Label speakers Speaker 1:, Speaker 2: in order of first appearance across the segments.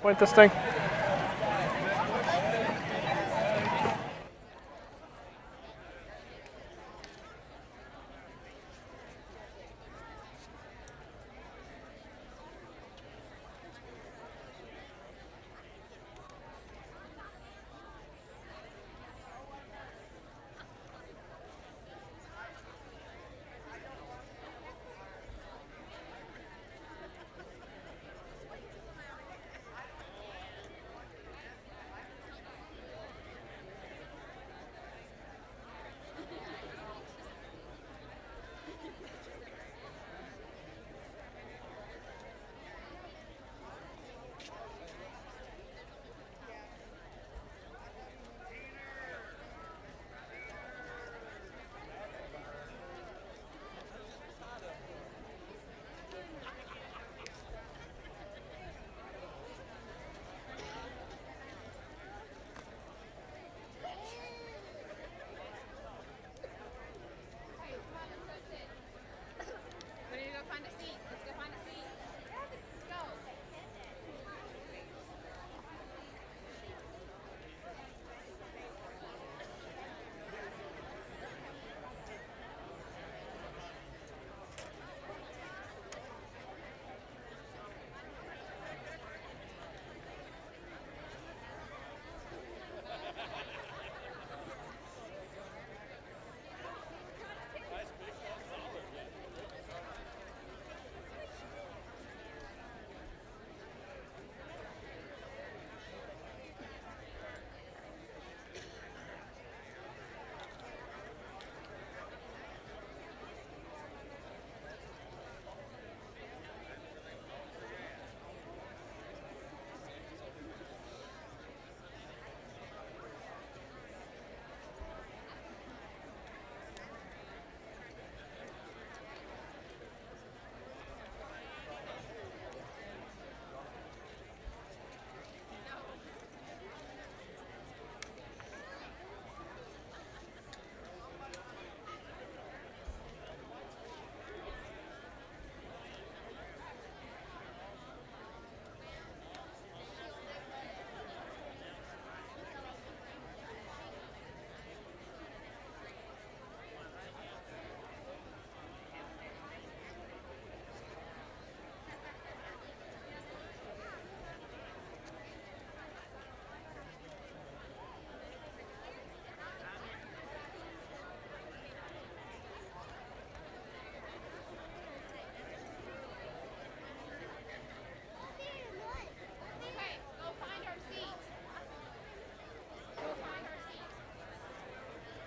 Speaker 1: Point this thing.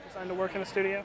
Speaker 1: Designed to work in a studio.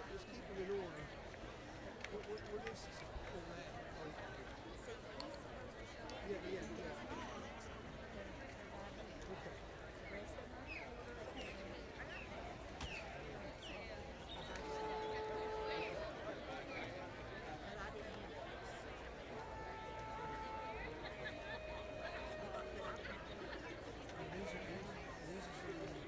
Speaker 2: Let's keep it in order. What is this for that? Yeah. Okay. These are for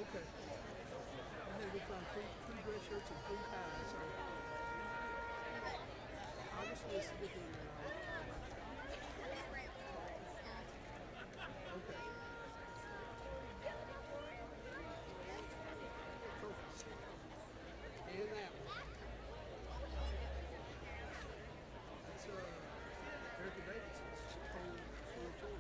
Speaker 2: okay. I think we found three dress shirts and 3 ties. So I'll just list it in okay. Trophies. And that one. That's Erica Davidson's whole tour.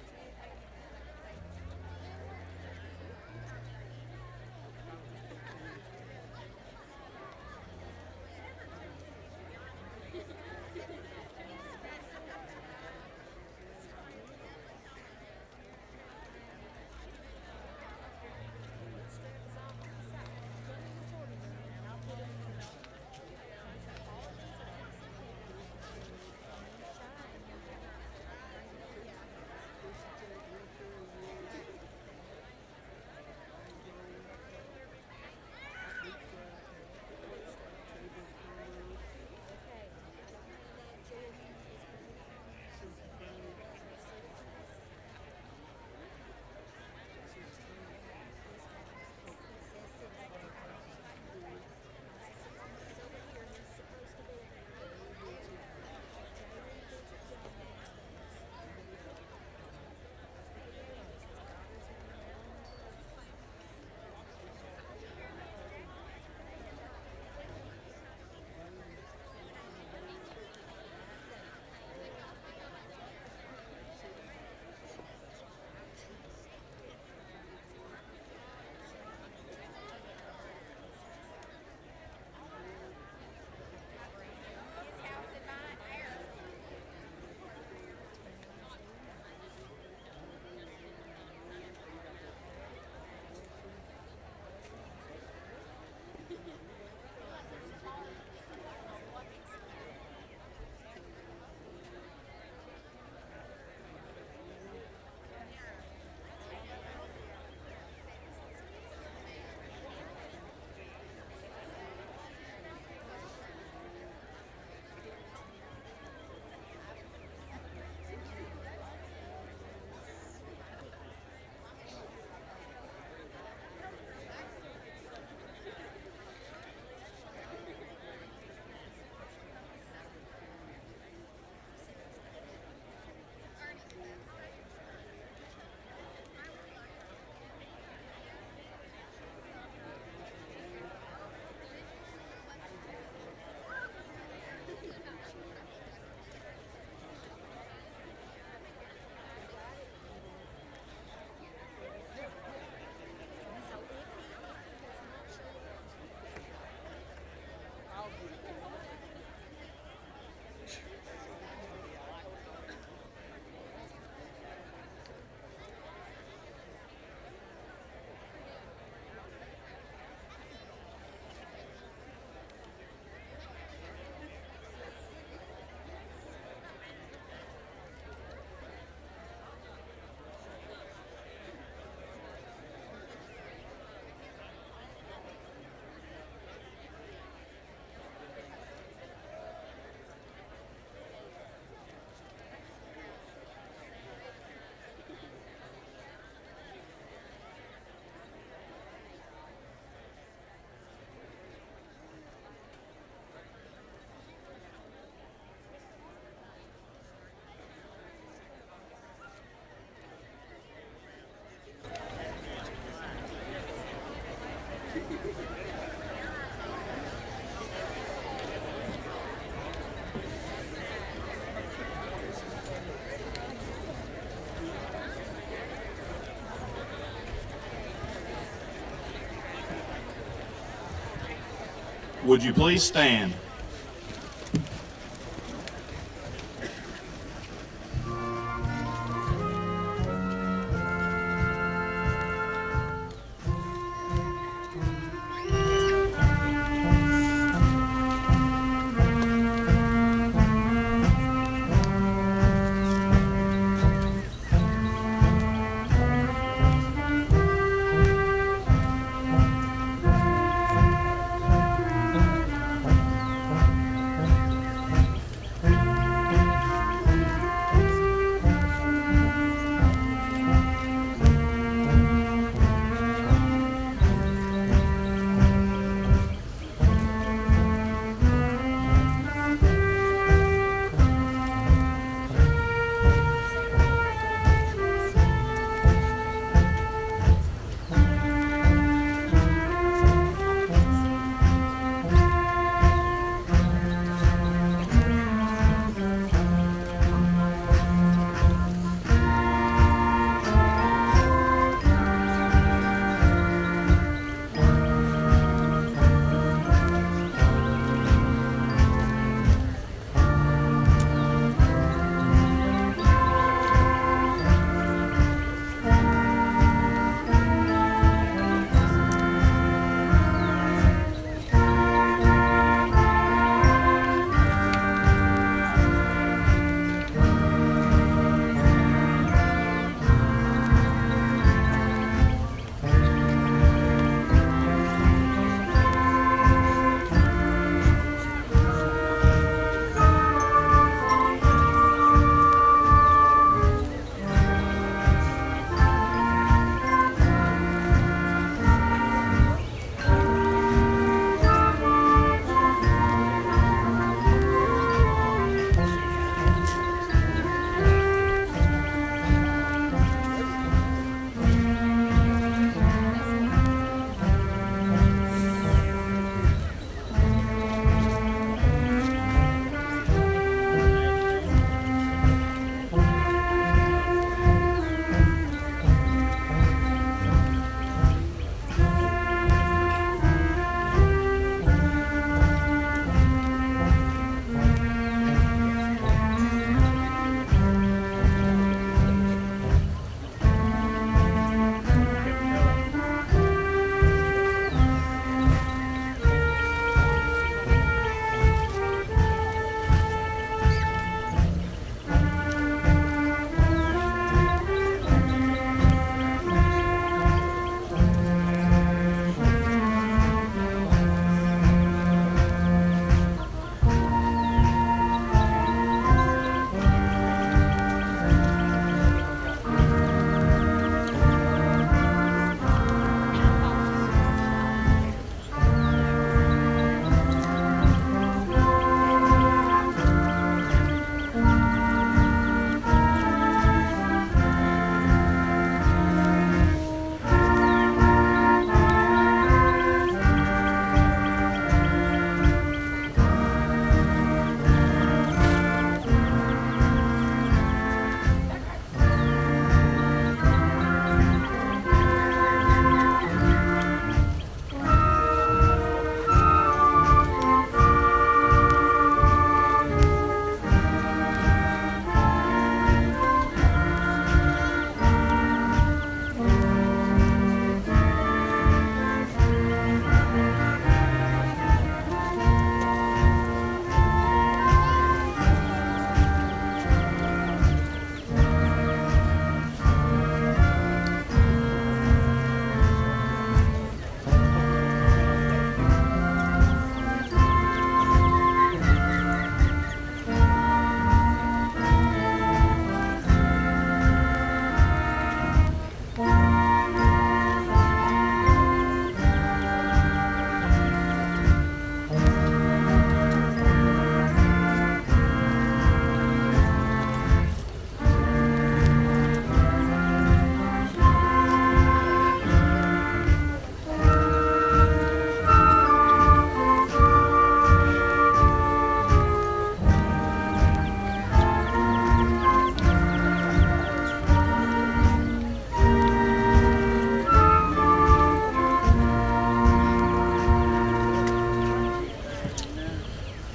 Speaker 3: would you please stand?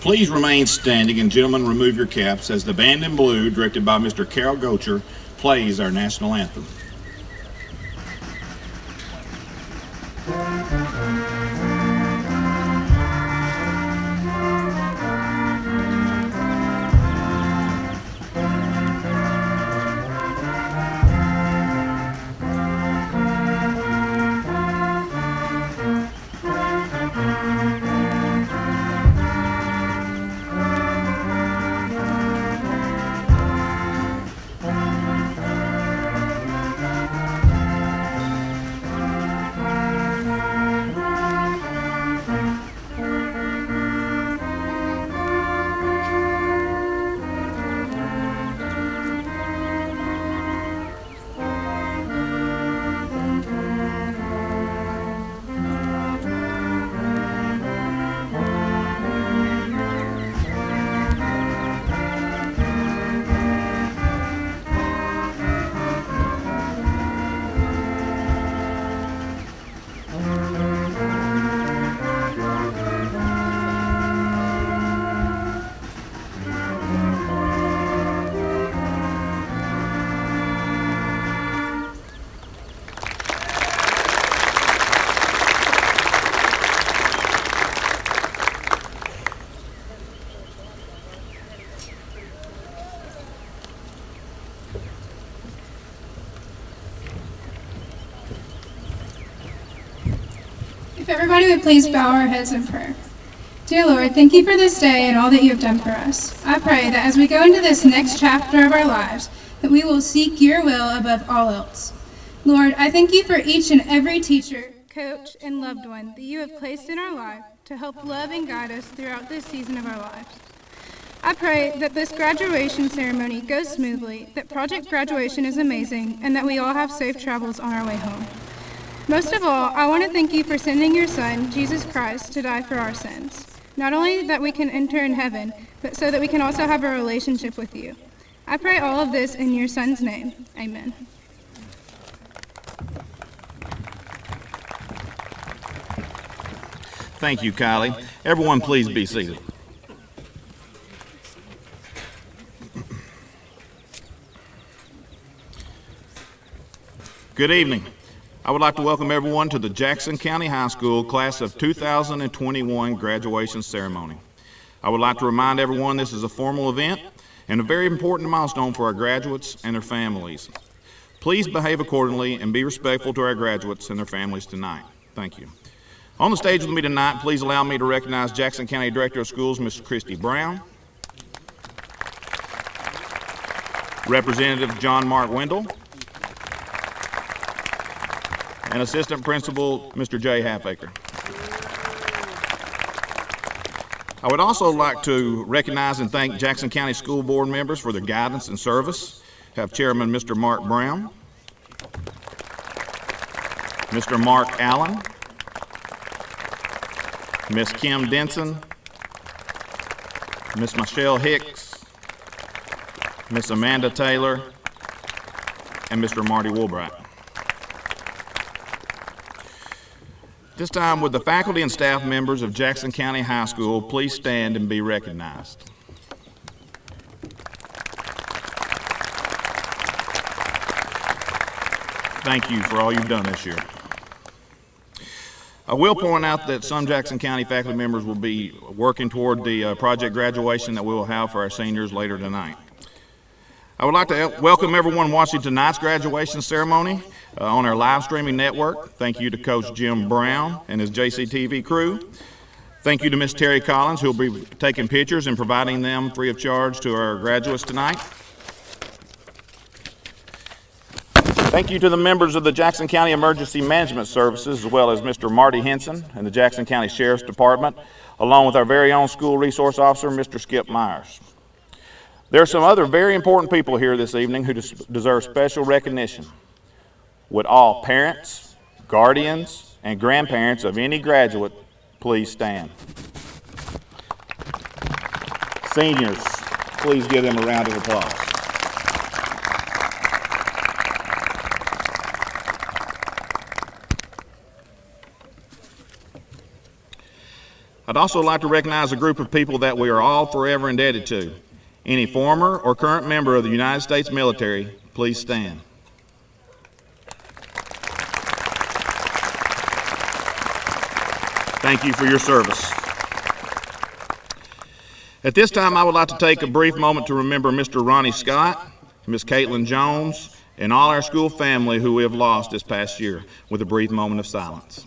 Speaker 3: Please remain standing, and gentlemen, remove your caps as the Band in Blue, directed by Mr. Carol Gocher, plays our national anthem.
Speaker 4: If everybody would please bow our heads in prayer. Dear Lord, thank you for this day and all that you have done for us. I pray that as we go into this next chapter of our lives, that we will seek your will above all else. Lord, I thank you for each and every teacher, coach, and loved one that you have placed in our life to help love and guide us throughout this season of our lives. I pray that this graduation ceremony goes smoothly, that Project Graduation is amazing, and that we all have safe travels on our way home. Most of all, I want to thank you for sending your Son, Jesus Christ, to die for our sins. Not only that we can enter in heaven, but so that we can also have a relationship with you. I pray all of this in your Son's name. Amen.
Speaker 3: Thank you, Kylie. Everyone, please be seated. Good evening. I would like to welcome everyone to the Jackson County High School Class of 2021 graduation ceremony. I would like to remind everyone this is a formal event and a very important milestone for our graduates and their families. Please behave accordingly and be respectful to our graduates and their families tonight. Thank you. On the stage with me tonight, please allow me to recognize Jackson County Director of Schools, Mrs. Christy Brown, Representative John Mark Wendell, and Assistant Principal, Mr. Jay Halfaker. I would also like to recognize and thank Jackson County School Board members for their guidance and service. We have Chairman Mr. Mark Brown, Mr. Mark Allen, Ms. Kim Denson, Ms. Michelle Hicks, Ms. Amanda Taylor, and Mr. Marty Woolbright. This time, would the faculty and staff members of Jackson County High School please stand and be recognized. Thank you for all you've done this year. I will point out that some Jackson County faculty members will be working toward the project graduation that we will have for our seniors later tonight. I would like to welcome everyone watching tonight's graduation ceremony on our live streaming network. Thank you to Coach Jim Brown and his JCTV crew. Thank you to Ms. Terry Collins, who will be taking pictures and providing them free of charge to our graduates tonight. Thank you to the members of the Jackson County Emergency Management Services, as well as Mr. Marty Henson and the Jackson County Sheriff's Department, along with our very own school resource officer, Mr. Skip Myers. There are some other very important people here this evening who deserve special recognition. Would all parents, guardians, and grandparents of any graduate please stand? Seniors, please give them a round of applause. I'd also like to recognize a group of people that we are all forever indebted to. Any former or current member of the United States military, please stand. Thank you for your service. At this time, I would like to take a brief moment to remember Mr. Ronnie Scott, Ms. Caitlin Jones, and all our school family who we have lost this past year with a brief moment of silence.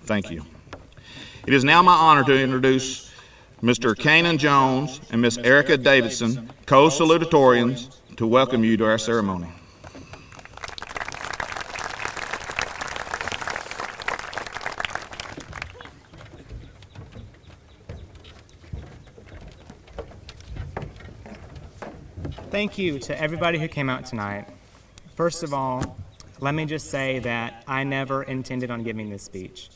Speaker 3: Thank you. It is now my honor to introduce Mr. Kanan Jones and Ms. Erica Davidson, co-salutatorians, to welcome you to our ceremony.
Speaker 5: Thank you to everybody who came out tonight. First of all, let me just say that I never intended on giving this speech,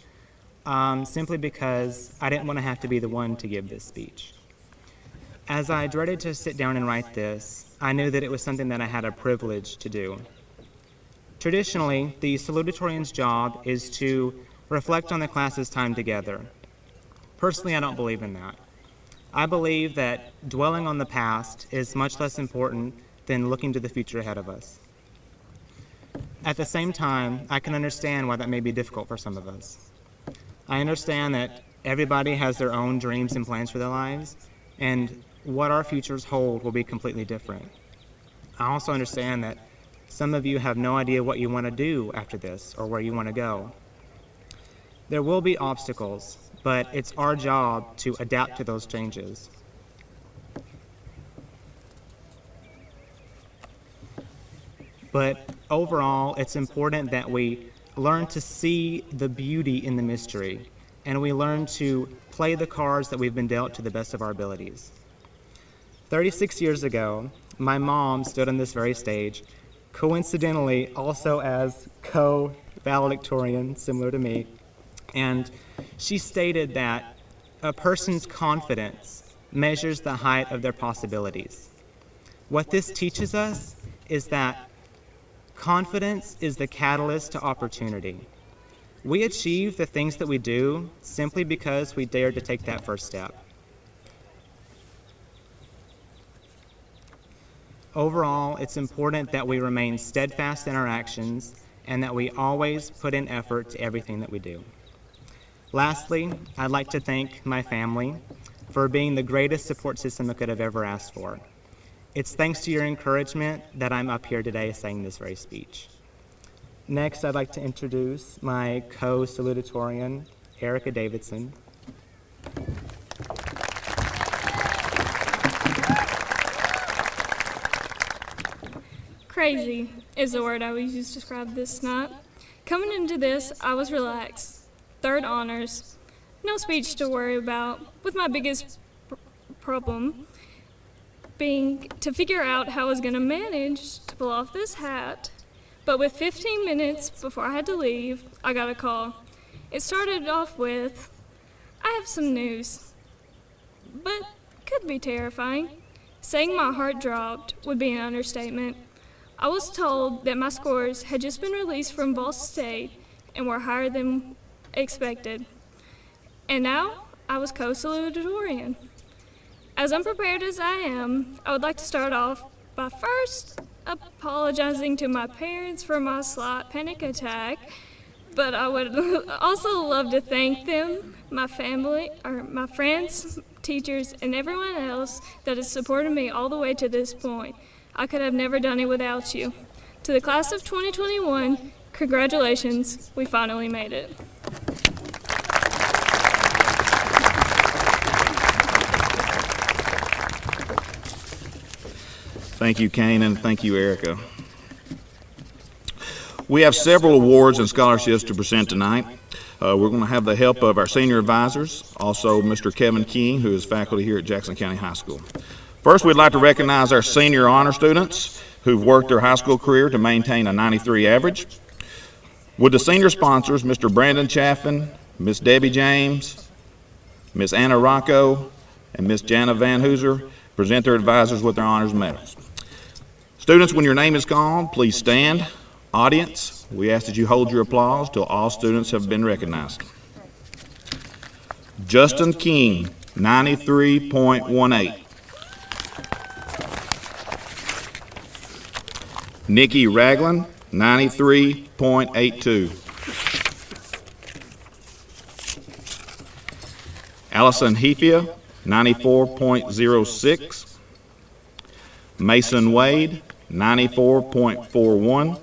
Speaker 5: simply because I didn't want to have to be the one to give this speech. As I dreaded to sit down and write this, I knew that it was something that I had a privilege to do. Traditionally, the salutatorian's job is to reflect on the class's time together. Personally, I don't believe in that. I believe that dwelling on the past is much less important than looking to the future ahead of us. At the same time, I can understand why that may be difficult for some of us. I understand that everybody has their own dreams and plans for their lives, and what our futures hold will be completely different. I also understand that some of you have no idea what you want to do after this or where you want to go. There will be obstacles, but it's our job to adapt to those changes. But overall, it's important that we learn to see the beauty in the mystery, and we learn to play the cards that we've been dealt to the best of our abilities. 36 years ago, my mom stood on this very stage, coincidentally also as co-valedictorian, similar to me, and she stated that a person's confidence measures the height of their possibilities. What this teaches us is that confidence is the catalyst to opportunity. We achieve the things that we do simply because we dared to take that first step. Overall, it's important that we remain steadfast in our actions and that we always put in effort to everything that we do. Lastly, I'd like to thank my family for being the greatest support system I could have ever asked for. It's thanks to your encouragement that I'm up here today saying this very speech. Next, I'd like to introduce my co-salutatorian, Erica Davidson.
Speaker 6: Crazy is the word I would use to describe this night. Coming into this, I was relaxed. Third honors, no speech to worry about, with my biggest problem being to figure out how I was going to manage to pull off this hat. But with 15 minutes before I had to leave, I got a call. It started off with, I have some news, but could be terrifying. Saying my heart dropped would be an understatement. I was told that my scores had just been released from Ball State and were higher than expected. And now I was co-salutatorian. As unprepared as I am, I would like to start off by first apologizing to my parents for my slight panic attack, but I would also love to thank them, my family, or my friends, teachers, and everyone else that has supported me all the way to this point. I could have never done it without you. To the class of 2021, congratulations, we finally made it.
Speaker 3: Thank you, Kane, and thank you, Erica. We have several awards and scholarships to present tonight. We're going to have the help of our senior advisors, also Mr. Kevin King, who is faculty here at Jackson County High School. First, we'd like to recognize our senior honor students who've worked their high school career to maintain a 93 average. Would the senior sponsors, Mr. Brandon Chaffin, Miss Debbie James, Miss Anna Rocco, and Miss Jana Van Hooser, present their advisors with their honors medals. Students, when your name is called, please stand. Audience, we ask that you hold your applause till all students have been recognized. Justin King, 93.18. Nikki Ragland, 93.82. Allison Hefia, 94.06. Mason Wade, 94.41.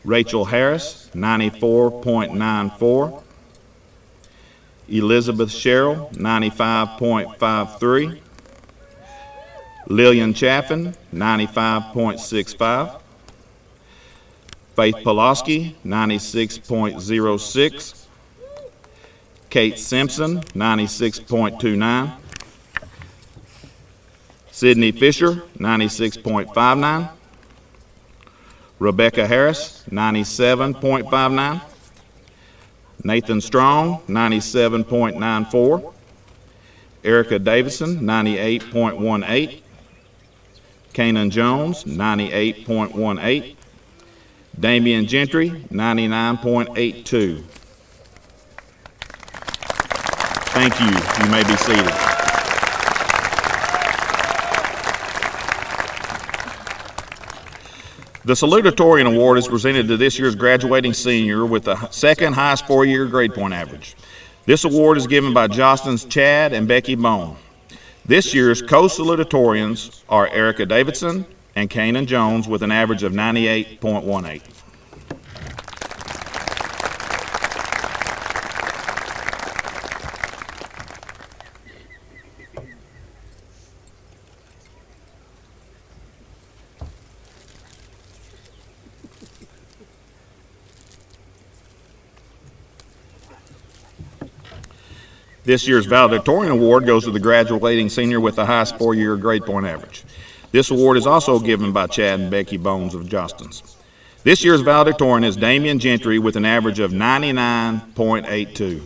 Speaker 3: Rachel Harris, 94.94. Elizabeth Sherrill, 95.53. Lillian Chaffin, 95.65. Faith Pulaski, 96.06. Kate Simpson, 96.29. Sydney Fisher, 96.59. Rebecca Harris, 97.59. Nathan Strong, 97.94. Erica Davison, 98.18. Kanan Jones, 98.18. Damian Gentry, 99.82. Thank you. You may be seated. The salutatorian award is presented to this year's graduating senior with the second highest four-year grade point average. This award is given by Jostens Chad and Becky Bone. This year's co-salutatorians are Erica Davidson and Kanan Jones with an average of 98.18. This year's valedictorian award goes to the graduating senior with the highest four-year grade point average. This award is also given by Chad and Becky Bones of Jostens. This year's valedictorian is Damian Gentry with an average of 99.82.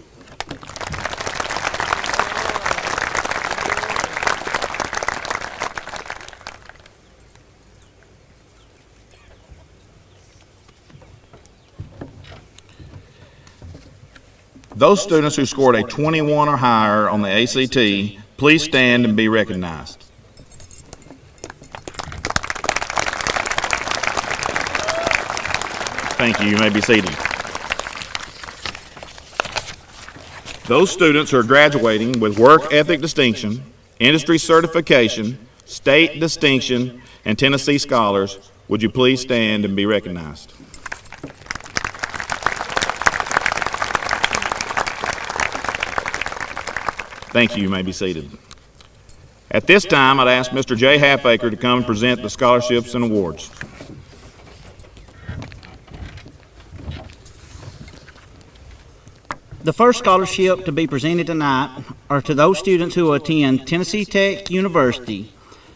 Speaker 3: Those students who scored a 21 or higher on the ACT, please stand and be recognized. Thank you. You may be seated. Those students who are graduating with work ethic distinction, industry certification, state distinction, and Tennessee scholars, would you please stand and be recognized? Thank you. You may be seated. At this time, I'd ask Mr. Jay Halfacre to come and present the scholarships and awards.
Speaker 7: The first scholarship to be presented tonight are to those students who attend Tennessee Tech University.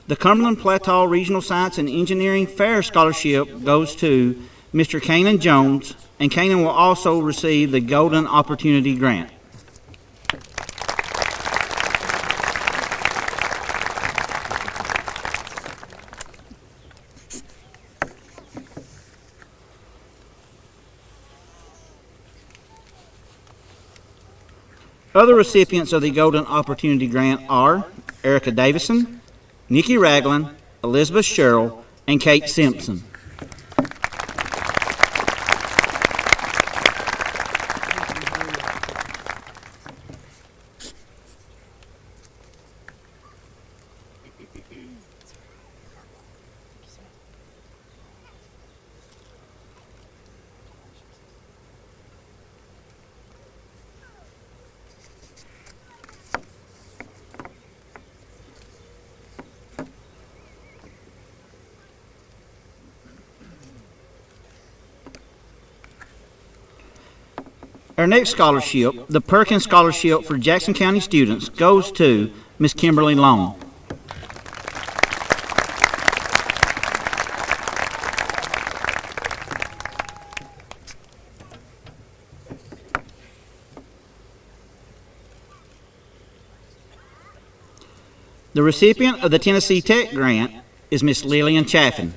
Speaker 7: The Cumberland Plateau Regional Science and Engineering Fair Scholarship goes to Mr. Kanan Jones, and Kanan will also receive the Golden Opportunity Grant. Other recipients of the Golden Opportunity Grant are Erica Davison, Nikki Ragland, Elizabeth Sherrill, and Kate Simpson. Our next scholarship, the Perkins Scholarship for Jackson County students, goes to Ms. Kimberly Long. The recipient of the Tennessee Tech grant is Miss Lillian Chaffin.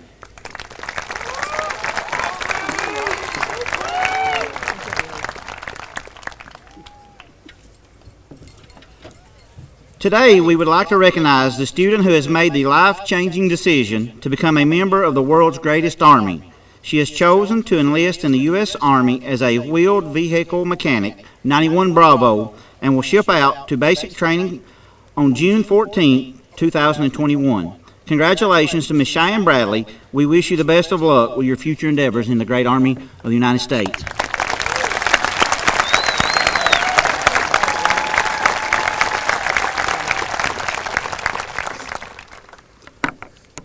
Speaker 7: Today, we would like to recognize the student who has made the life-changing decision to become a member of the world's greatest army. She has chosen to enlist in the U.S. Army as a wheeled vehicle mechanic, 91 Bravo, and will ship out to basic training on June 14, 2021. Congratulations to Ms. Cheyenne Bradley. We wish you the best of luck with your future endeavors in the great Army of the United States.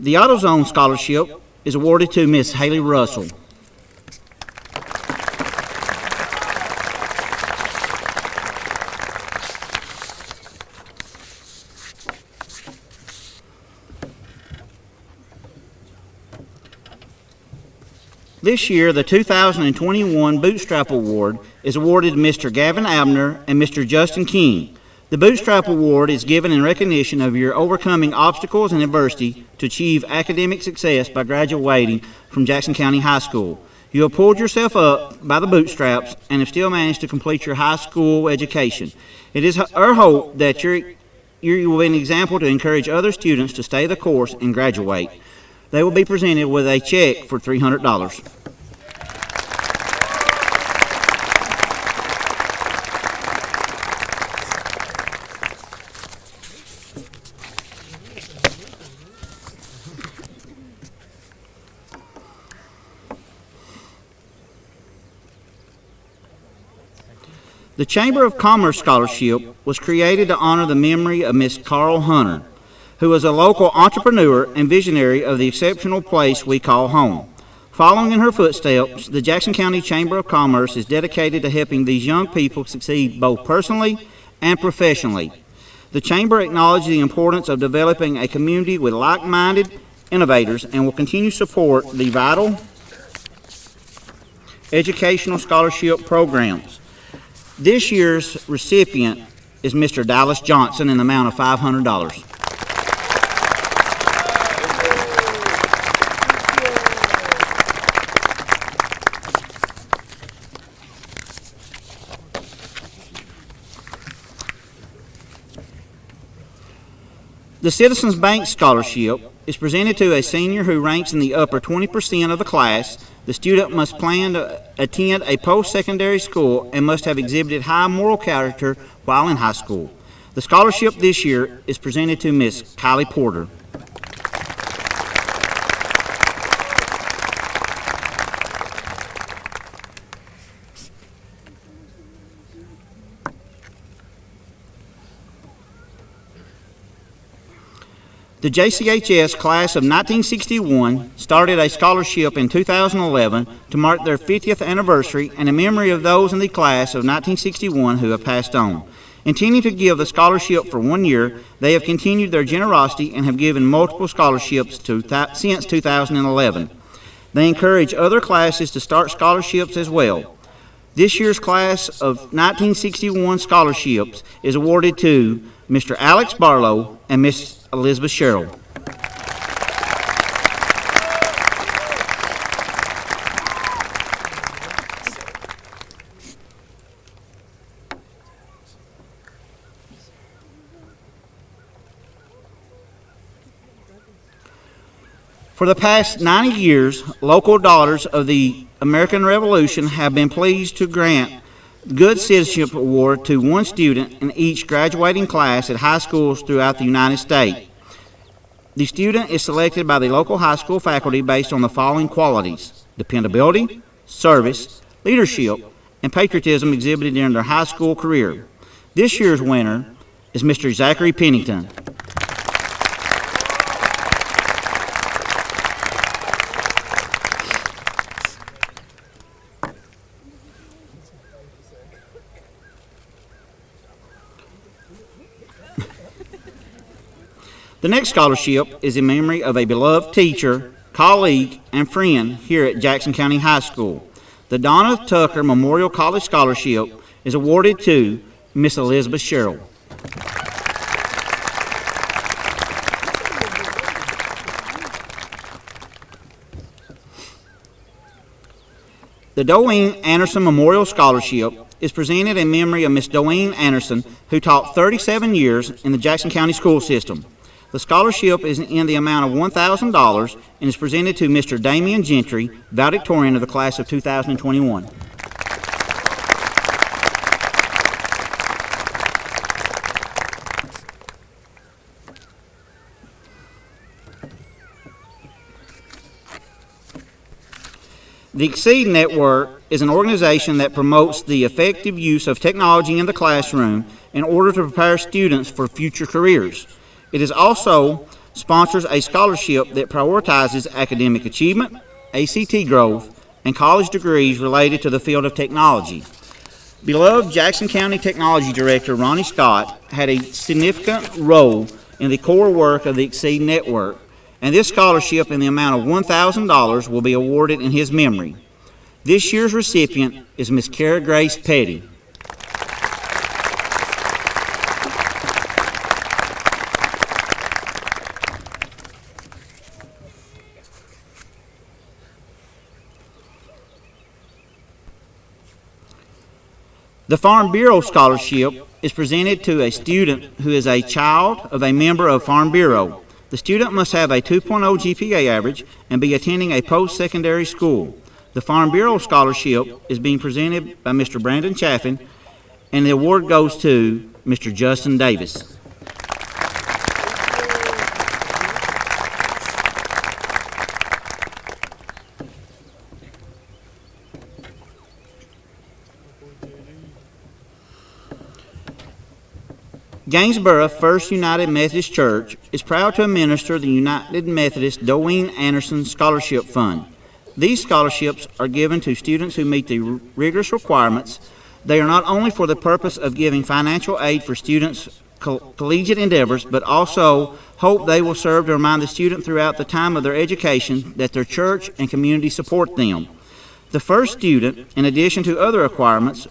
Speaker 7: The AutoZone Scholarship is awarded to Miss Haley Russell. This year, the 2021 Bootstrap Award is awarded to Mr. Gavin Abner and Mr. Justin King. The Bootstrap Award is given in recognition of your overcoming obstacles and adversity to achieve academic success by graduating from Jackson County High School. You have pulled yourself up by the bootstraps and have still managed to complete your high school education. It is our hope that you will be an example to encourage other students to stay the course and graduate. They will be presented with a check for $300. The Chamber of Commerce Scholarship was created to honor the memory of Miss Carl Hunter, who was a local entrepreneur and visionary of the exceptional place we call home. Following in her footsteps, the Jackson County Chamber of Commerce is dedicated to helping these young people succeed both personally and professionally. The Chamber acknowledges the importance of developing a community with like-minded innovators and will continue to support the vital educational scholarship programs. This year's recipient is Mr. Dallas Johnson in the amount of $500. The Citizens Bank Scholarship is presented to a senior who ranks in the upper 20% of the class. The student must plan to attend a post-secondary school and must have exhibited high moral character while in high school. The scholarship this year is presented to Miss Kylie Porter. The JCHS class of 1961 started a scholarship in 2011 to mark their 50th anniversary and in memory of those in the class of 1961 who have passed on. Intending to give the scholarship for 1 year, they have continued their generosity and have given multiple scholarships since 2011. They encourage other classes to start scholarships as well. This year's class of 1961 scholarships is awarded to Mr. Alex Barlow and Miss Elizabeth Sherrill. For the past 90 years, local daughters of the American Revolution have been pleased to grant Good Citizenship Award to one student in each graduating class at high schools throughout the United States. The student is selected by the local high school faculty based on the following qualities: dependability, service, leadership, and patriotism exhibited during their high school career. This year's winner is Mr. Zachary Pennington. The next scholarship is in memory of a beloved teacher, colleague, and friend here at Jackson County High School. The Donna Tucker Memorial College Scholarship is awarded to Miss Elizabeth Sherrill. The Doane Anderson Memorial Scholarship is presented in memory of Miss Doane Anderson, who taught 37 years in the Jackson County school system. The scholarship is in the amount of $1,000 and is presented to Mr. Damian Gentry, valedictorian of the class of 2021. The Exceed Network is an organization that promotes the effective use of technology in the classroom in order to prepare students for future careers. It is also sponsors a scholarship that prioritizes academic achievement, ACT growth, and college degrees related to the field of technology. Beloved Jackson County Technology Director Ronnie Scott had a significant role in the core work of the Exceed Network, and this scholarship in the amount of $1,000 will be awarded in his memory. This year's recipient is Miss Kara Grace Petty. The Farm Bureau Scholarship is presented to a student who is a child of a member of Farm Bureau. The student must have a 2.0 GPA average and be attending a post-secondary school. The Farm Bureau Scholarship is being presented by Mr. Brandon Chaffin, and the award goes to Mr. Justin Davis. Gainesboro First United Methodist Church is proud to administer the United Methodist Doane Anderson Scholarship Fund. These scholarships are given to students who meet the rigorous requirements. They are not only for the purpose of giving financial aid for students' collegiate endeavors, but also hope they will serve to remind the student throughout the time of their education that their church and community support them. The first student, in addition to other requirements,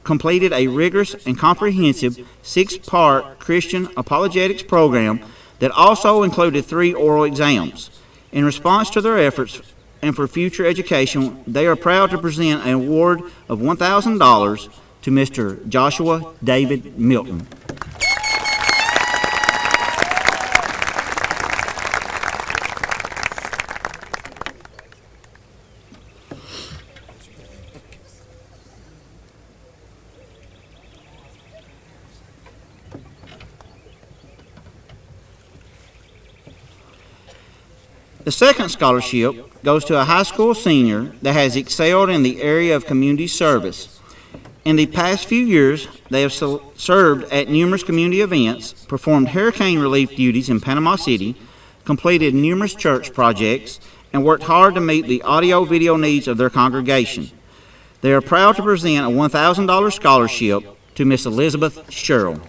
Speaker 7: completed a rigorous and comprehensive 6-part Christian apologetics program that also included 3 oral exams. In response to their efforts and for future education, they are proud to present an award of $1,000 to Mr. Joshua David Milton. The second scholarship goes to a high school senior that has excelled in the area of community service. In the past few years, they have served at numerous community events, performed hurricane relief duties in Panama City, completed numerous church projects, and worked hard to meet the audio-video needs of their congregation. They are proud to present a $1,000 scholarship to Miss Elizabeth Sherrill.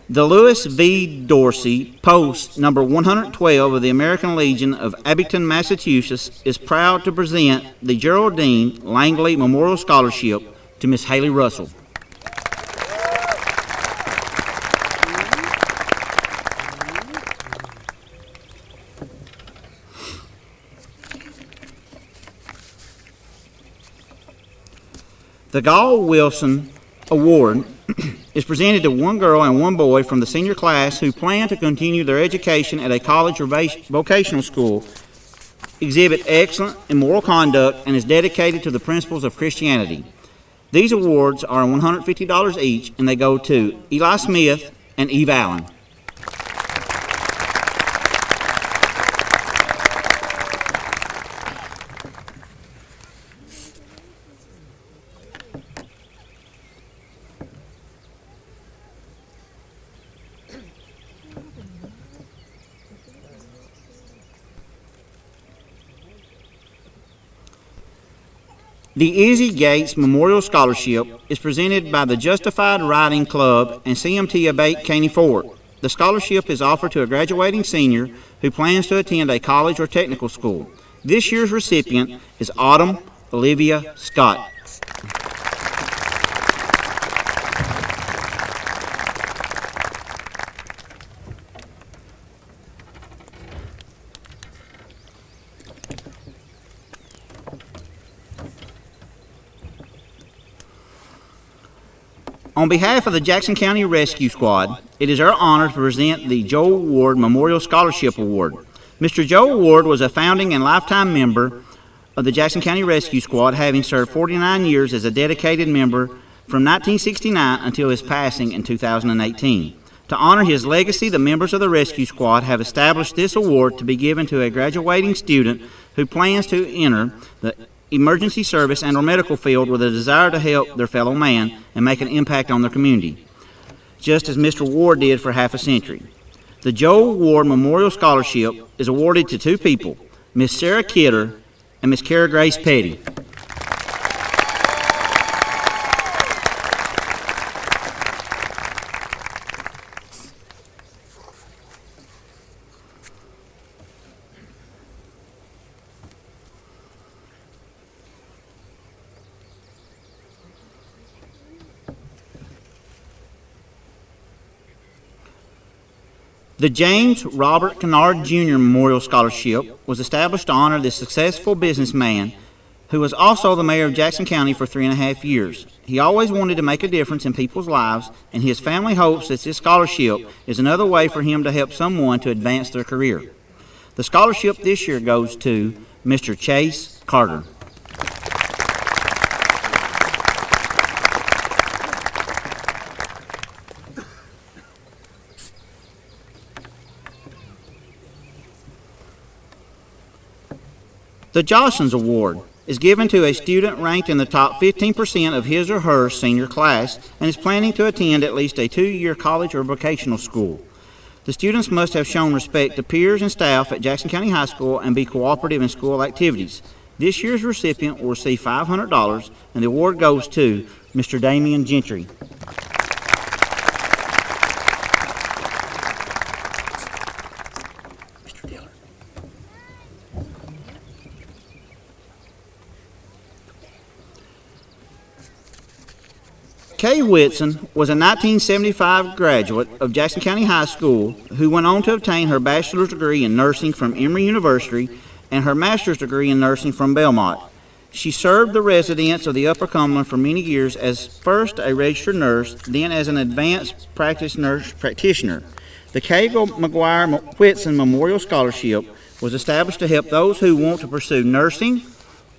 Speaker 7: The Lewis V. Dorsey Post number 112 of the American Legion of Abington, Massachusetts is proud to present the Geraldine Langley Memorial Scholarship to Miss Haley Russell. The Gall Wilson Award is presented to one girl and one boy from the senior class who plan to continue their education at a college or vocational school, exhibit excellent in moral conduct, and is dedicated to the principles of Christianity. These awards are $150 each, and they go to Eli Smith and Eve Allen. The Izzy Gates Memorial Scholarship is presented by the Justified Writing Club and CMT Abate Caney Fort. The scholarship is offered to a graduating senior who plans to attend a college or technical school. This year's recipient is Autumn Olivia Scott. On behalf of the Jackson County Rescue Squad, it is our honor to present the Joe Ward Memorial Scholarship Award. Mr. Joe Ward was a founding and lifetime member of the Jackson County Rescue Squad, having served 49 years as a dedicated member from 1969 until his passing in 2018. To honor his legacy, the members of the Rescue Squad have established this award to be given to a graduating student who plans to enter the emergency service and or medical field with a desire to help their fellow man and make an impact on their community, just as Mr. Ward did for half a century. The Joe Ward Memorial Scholarship is awarded to two people, Miss Sarah Kidder and Miss Kara Grace Petty. The James Robert Kennard Jr. Memorial Scholarship was established to honor this successful businessman who was also the mayor of Jackson County for 3.5 years. He always wanted to make a difference in people's lives, and his family hopes that this scholarship is another way for him to help someone to advance their career. The scholarship this year goes to Mr. Chase Carter. The Jostens Award is given to a student ranked in the top 15% of his or her senior class and is planning to attend at least a 2-year college or vocational school. The students must have shown respect to peers and staff at Jackson County High School and be cooperative in school activities. This year's recipient will receive $500, and the award goes to Mr. Damian Gentry. Kay Whitson was a 1975 graduate of Jackson County High School who went on to obtain her bachelor's degree in nursing from Emory University and her master's degree in nursing from Belmont. She served the residents of the Upper Cumberland for many years as first a registered nurse, then as an advanced practice nurse practitioner. The Kay McGuire Whitson Memorial Scholarship was established to help those who want to pursue nursing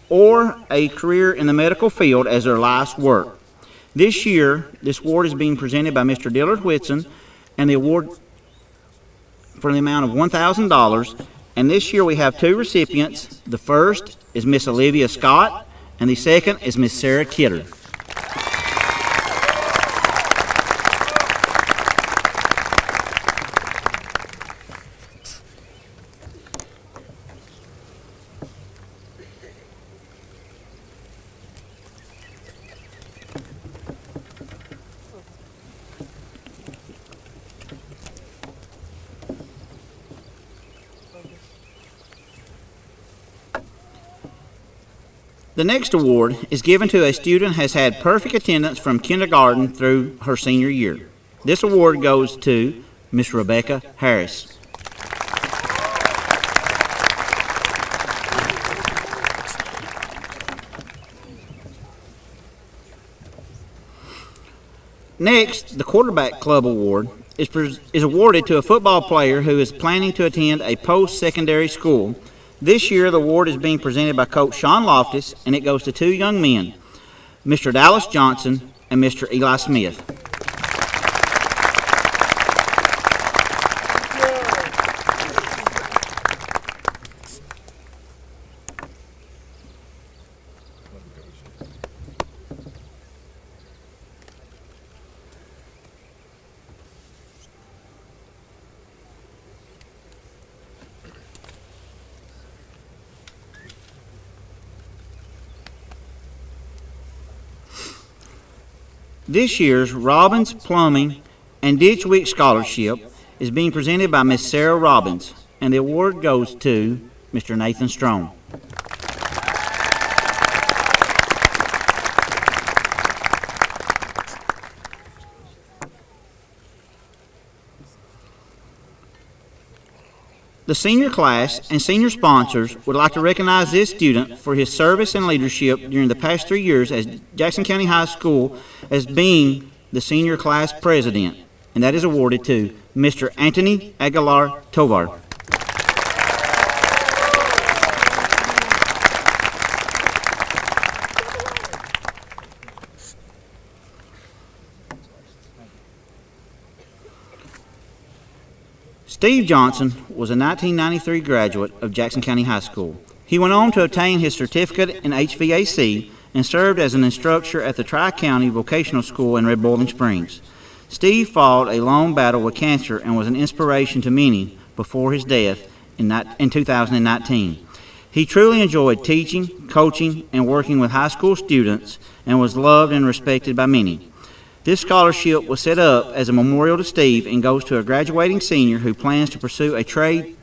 Speaker 7: or a career in the medical field as their life's work. This year, this award is being presented by Mr. Dillard Whitson, and the award for the amount of $1,000. And this year we have two recipients. The first is Miss Olivia Scott, and the second is Miss Sarah Kidder. The next award is given to a student who has had perfect attendance from kindergarten through her senior year. This award goes to Miss Rebecca Harris. Next, the Quarterback Club Award is awarded to a football player who is planning to attend a post-secondary school. This year, the award is being presented by Coach Sean Loftus, and it goes to two young men, Mr. Dallas Johnson and Mr. Eli Smith. This year's Robbins Plumbing and Ditch Week Scholarship is being presented by Miss Sarah Robbins, and the award goes to Mr. Nathan Strong. The senior class and senior sponsors would like to recognize this student for his service and leadership during the past 3 years as Jackson County High School as being the senior class president, and that is awarded to Mr. Anthony Aguilar Tovar. Steve Johnson was a 1993 graduate of Jackson County High School. He went on to obtain his certificate in HVAC and served as an instructor at the Tri-County Vocational School in Red Boiling Springs. Steve fought a long battle with cancer and was an inspiration to many before his death in 2019. He truly enjoyed teaching, coaching, and working with high school students and was loved and respected by many. This scholarship was set up as a memorial to Steve and goes to a graduating senior who plans to pursue a trade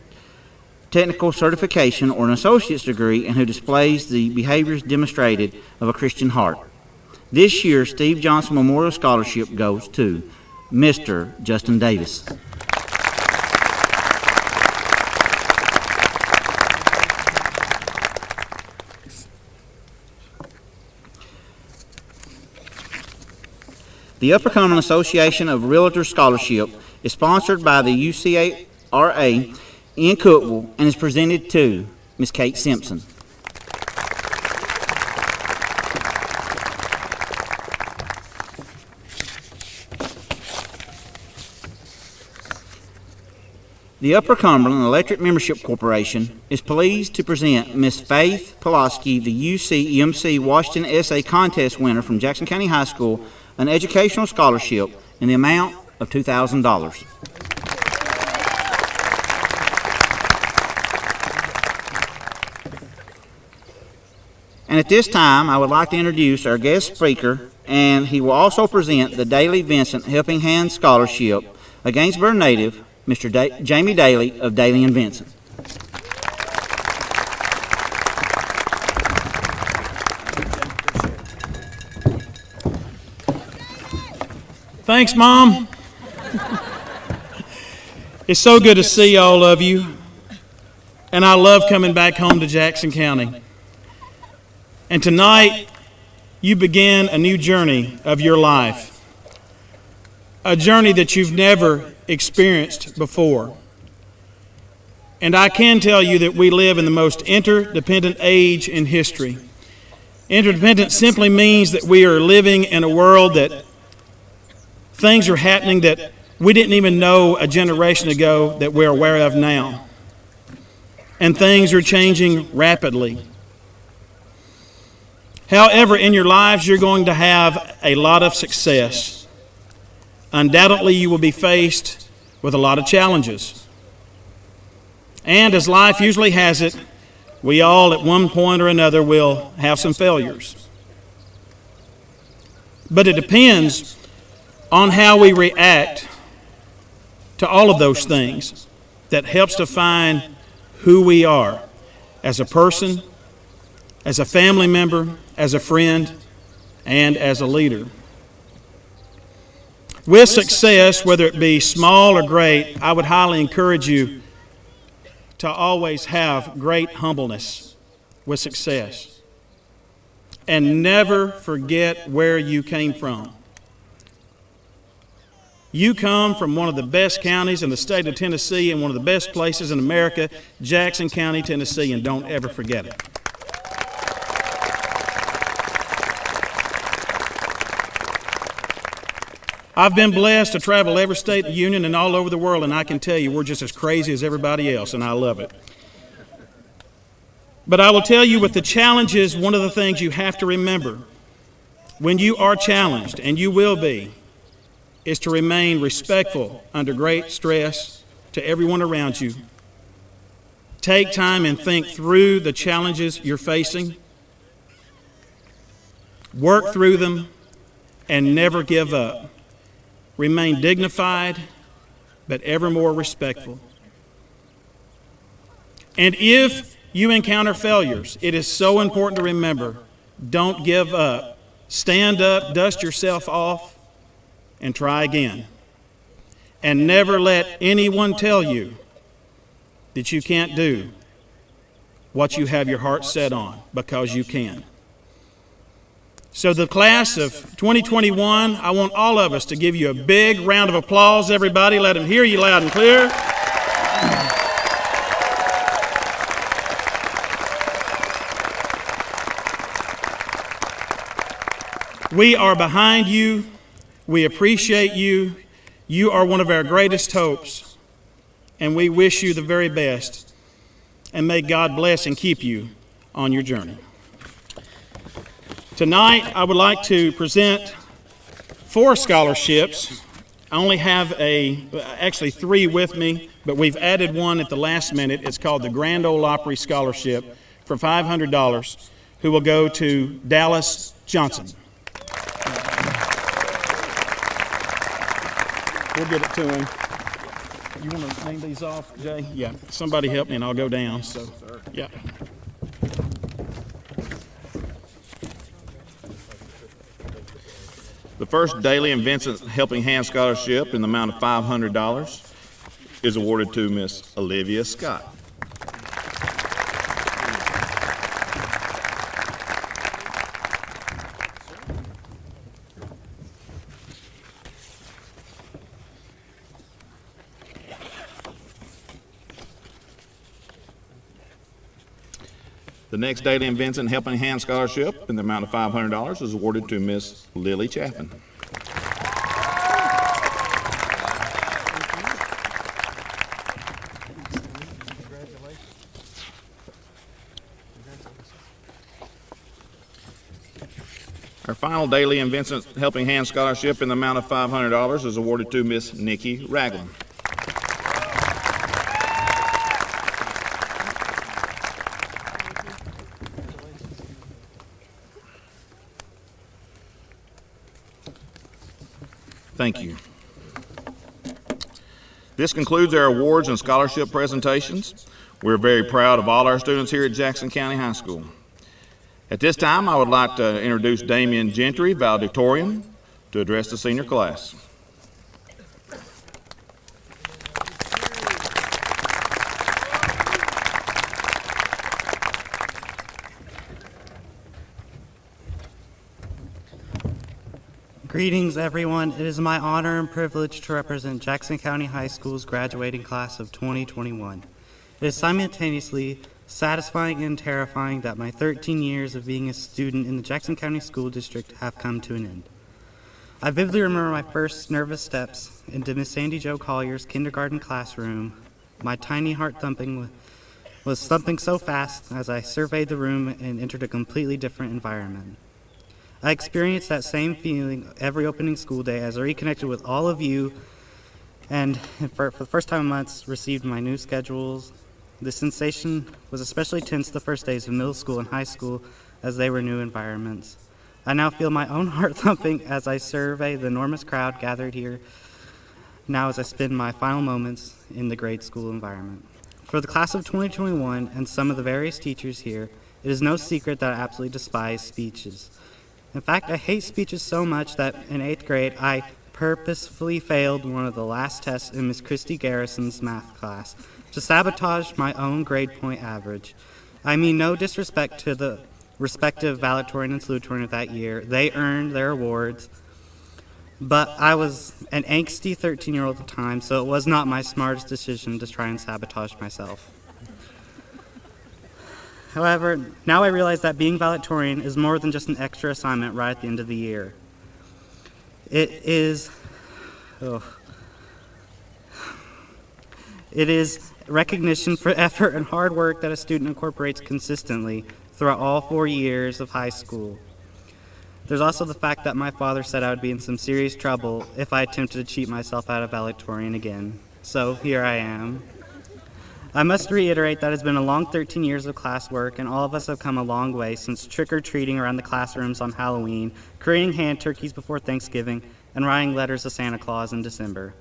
Speaker 7: technical certification or an associate's degree and who displays the behaviors demonstrated of a Christian heart. This year, Steve Johnson Memorial Scholarship goes to Mr. Justin Davis. The Upper Cumberland Association of Realtors Scholarship is sponsored by the UCRA in Cookeville and is presented to Ms. Kate Simpson. The Upper Cumberland Electric Membership Corporation is pleased to present Ms. Faith Pulaski, the UCEMC Washington Essay Contest winner from Jackson County High School, an educational scholarship in the amount of $2,000. And at this time, I would like to introduce our guest speaker, and he will also present the Daly Vincent Helping Hand Scholarship, a Gainesboro native, Mr. Jamie Daly of Daly and Vincent.
Speaker 8: Thanks, Mom. It's so good to see all of you, and I love coming back home to Jackson County. And tonight, you begin a new journey of your life, a journey that you've never experienced before. And I can tell you that we live in the most interdependent age in history. Interdependent simply means that we are living in a world that things are happening that we didn't even know a generation ago that we're aware of now. And things are changing rapidly. However, in your lives, you're going to have a lot of success. Undoubtedly, you will be faced with a lot of challenges. And as life usually has it, we all at one point or another will have some failures. But it depends on how we react to all of those things that helps define who we are as a person, as a family member, as a friend, and as a leader. With success, whether it be small or great, I would highly encourage you to always have great humbleness with success. And never forget where you came from. You come from one of the best counties in the state of Tennessee and one of the best places in America, Jackson County, Tennessee, and don't ever forget it. I've been blessed to travel every state in the Union and all over the world, and I can tell you we're just as crazy as everybody else, and I love it. But I will tell you, with the challenges, one of the things you have to remember when you are challenged, and you will be, is to remain respectful under great stress to everyone around you. Take time and think through the challenges you're facing. Work through them and never give up. Remain dignified, but ever more respectful. And if you encounter failures, it is so important to remember, don't give up. Stand up, dust yourself off, and try again. And never let anyone tell you that you can't do what you have your heart set on, because you can. So the class of 2021, I want all of us to give you a big round of applause, everybody. Let them hear you loud and clear. We are behind you. We appreciate you. You are one of our greatest hopes, and we wish you the very best. And may God bless and keep you on your journey. Tonight, I would like to present 4 scholarships. I only have actually 3 with me, but we've added one at the last minute. It's called the Grand Ole Opry Scholarship for $500, who will go to Dallas Johnson. We'll get it to him. You want to name these off, Jay? Yeah. Somebody help me and I'll go down. So, yeah.
Speaker 3: The first Daly and Vincent Helping Hand Scholarship in the amount of $500 is awarded to Miss Olivia Scott. The next Daly and Vincent Helping Hand Scholarship in the amount of $500 is awarded to Miss Lily Chaffin. Our final Daly and Vincent Helping Hand Scholarship in the amount of $500 is awarded to Miss Nikki Ragland. Thank you. This concludes our awards and scholarship presentations. We're very proud of all our students here at Jackson County High School. At this time, I would like to introduce Damian Gentry, valedictorian, to address the senior class.
Speaker 9: Greetings, everyone. It is my honor and privilege to represent Jackson County High School's graduating class of 2021. It is simultaneously satisfying and terrifying that my 13 years of being a student in the Jackson County School District have come to an end. I vividly remember my first nervous steps into Miss Sandy Jo Collier's kindergarten classroom. My tiny heart was thumping so fast as I surveyed the room and entered a completely different environment. I experienced that same feeling every opening school day as I reconnected with all of you and for the first time in months received my new schedules. The sensation was especially tense the first days of middle school and high school as they were new environments. I now feel my own heart thumping as I survey the enormous crowd gathered here now as I spend my final moments in the grade school environment. For the class of 2021 and some of the various teachers here, it is no secret that I absolutely despise speeches. In fact, I hate speeches so much that in 8th grade, I purposefully failed one of the last tests in Miss Christy Garrison's math class to sabotage my own grade point average. I mean no disrespect to the respective valedictorian and salutatorian of that year. They earned their awards, but I was an angsty 13-year-old at the time, so it was not my smartest decision to try and sabotage myself. However, now I realize that being valedictorian is more than just an extra assignment right at the end of the year. It is recognition for effort and hard work that a student incorporates consistently throughout all 4 years of high school. There's also the fact that my father said I would be in some serious trouble if I attempted to cheat myself out of valedictorian again. So here I am. I must reiterate that it's been a long 13 years of classwork, and all of us have come a long way since trick-or-treating around the classrooms on Halloween, creating hand turkeys before Thanksgiving, and writing letters to Santa Claus in December.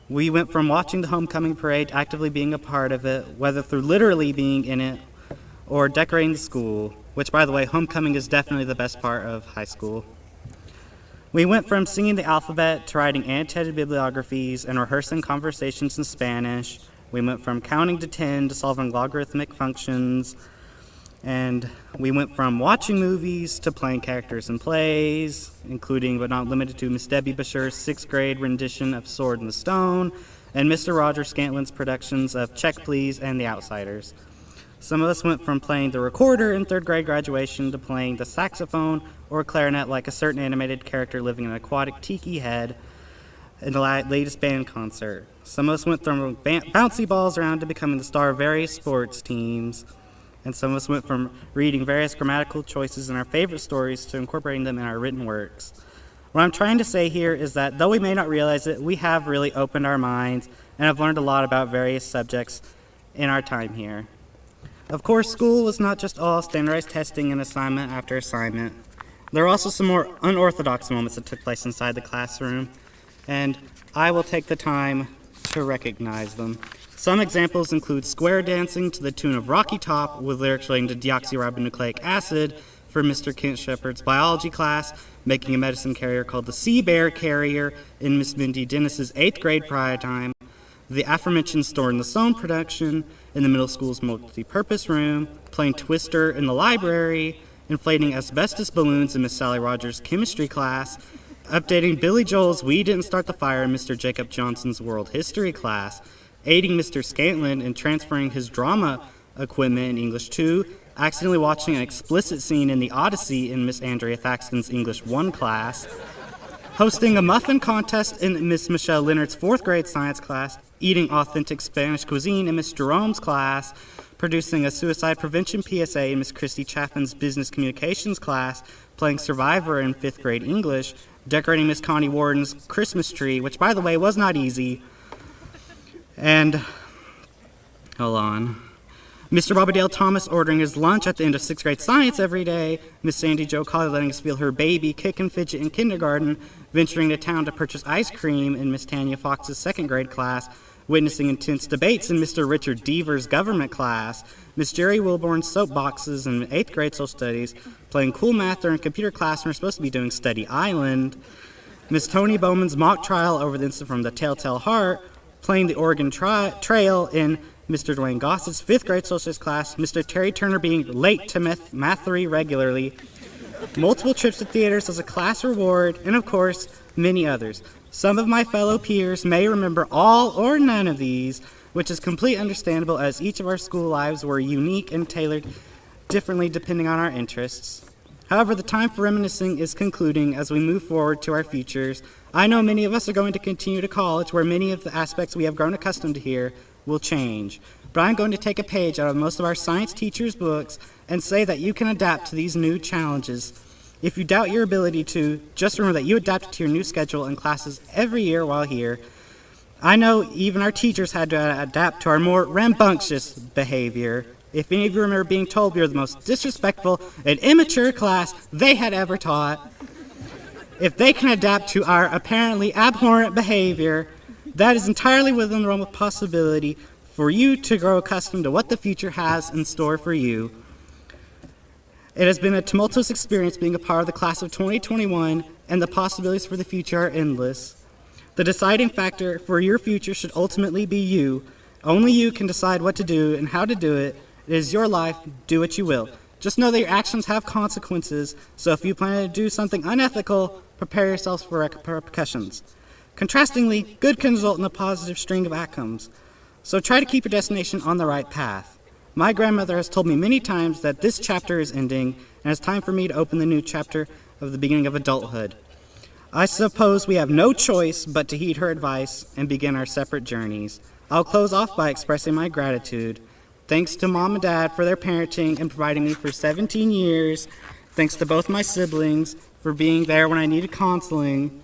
Speaker 9: We went from watching the homecoming parade to actively being a part of it, whether through literally being in it or decorating the school, which, by the way, homecoming is definitely the best part of high school. We went from singing the alphabet to writing annotated bibliographies and rehearsing conversations in Spanish. We went from counting to 10 to solving logarithmic functions And we went from watching movies to playing characters in plays, including but not limited to Miss Debbie Basher's 6th grade rendition of Sword in the Stone, and Mr. Roger Scantlin's productions of Check Please and The Outsiders. Some of us went from playing the recorder in 3rd grade graduation to playing the saxophone or clarinet like a certain animated character living in an aquatic tiki head in the latest band concert. Some of us went from bouncy balls around to becoming the star of various sports teams. And some of us went from reading various grammatical choices in our favorite stories to incorporating them in our written works. What I'm trying to say here is that though we may not realize it, we have really opened our minds and have learned a lot about various subjects in our time here. Of course, school was not just all standardized testing and assignment after assignment. There were also some more unorthodox moments that took place inside the classroom, and I will take the time to recognize them. Some examples include square dancing to the tune of Rocky Top with lyrics relating to deoxyribonucleic acid for Mr. Kent Shepard's biology class, making a medicine carrier called the Sea Bear Carrier in Miss Mindy Dennis's 8th grade prior time, the aforementioned Store in the Stone production in the middle school's multi-purpose room, playing Twister in the library, inflating asbestos balloons in Miss Sally Rogers' chemistry class, updating Billy Joel's We Didn't Start the Fire in Mr. Jacob Johnson's world history class, aiding Mr. Scantlin in transferring his drama equipment in English 2, accidentally watching an explicit scene in the Odyssey in Miss Andrea Thaxton's English 1 class, hosting a muffin contest in Miss Michelle Leonard's 4th grade science class, eating authentic Spanish cuisine in Miss Jerome's class, producing a suicide prevention PSA in Miss Christy Chaffin's business communications class, playing Survivor in 5th grade English, decorating Miss Connie Warden's Christmas tree, which, by the way, was not easy. And, hold on, Mr. Bobby Dale Thomas ordering his lunch at the end of 6th grade science every day, Miss Sandy Jo Colley letting us feel her baby kick and fidget in kindergarten, venturing to town to purchase ice cream in Miss Tanya Fox's 2nd grade class, witnessing intense debates in Mr. Richard Deaver's government class, Miss Jerry Wilborn's soapboxes in 8th grade social studies, playing cool math during computer class when we're supposed to be doing Study Island, Miss Tony Bowman's mock trial over the incident from the Telltale Heart, playing the Oregon Trail in Mr. Dwayne Goss's 5th grade socialist class, Mr. Terry Turner being late to Math 3 regularly, multiple trips to theaters as a class reward, and of course, many others. Some of my fellow peers may remember all or none of these, which is completely understandable as each of our school lives were unique and tailored differently depending on our interests. However, the time for reminiscing is concluding as we move forward to our futures. I know many of us are going to continue to college where many of the aspects we have grown accustomed to here will change. But I'm going to take a page out of most of our science teachers' books and say that you can adapt to these new challenges. If you doubt your ability to, just remember that you adapted to your new schedule and classes every year while here. I know even our teachers had to adapt to our more rambunctious behavior. If any of you remember being told we were the most disrespectful and immature class they had ever taught, if they can adapt to our apparently abhorrent behavior, that is entirely within the realm of possibility for you to grow accustomed to what the future has in store for you. It has been a tumultuous experience being a part of the class of 2021, and the possibilities for the future are endless. The deciding factor for your future should ultimately be you. Only you can decide what to do and how to do it. It is your life. Do what you will. Just know that your actions have consequences, so if you plan to do something unethical, prepare yourselves for repercussions. Contrastingly, good can result in a positive string of outcomes. So try to keep your destination on the right path. My grandmother has told me many times that this chapter is ending, and it's time for me to open the new chapter of the beginning of adulthood. I suppose we have no choice but to heed her advice and begin our separate journeys. I'll close off by expressing my gratitude. Thanks to Mom and Dad for their parenting and providing me for 17 years. Thanks to both my siblings for being there when I needed counseling.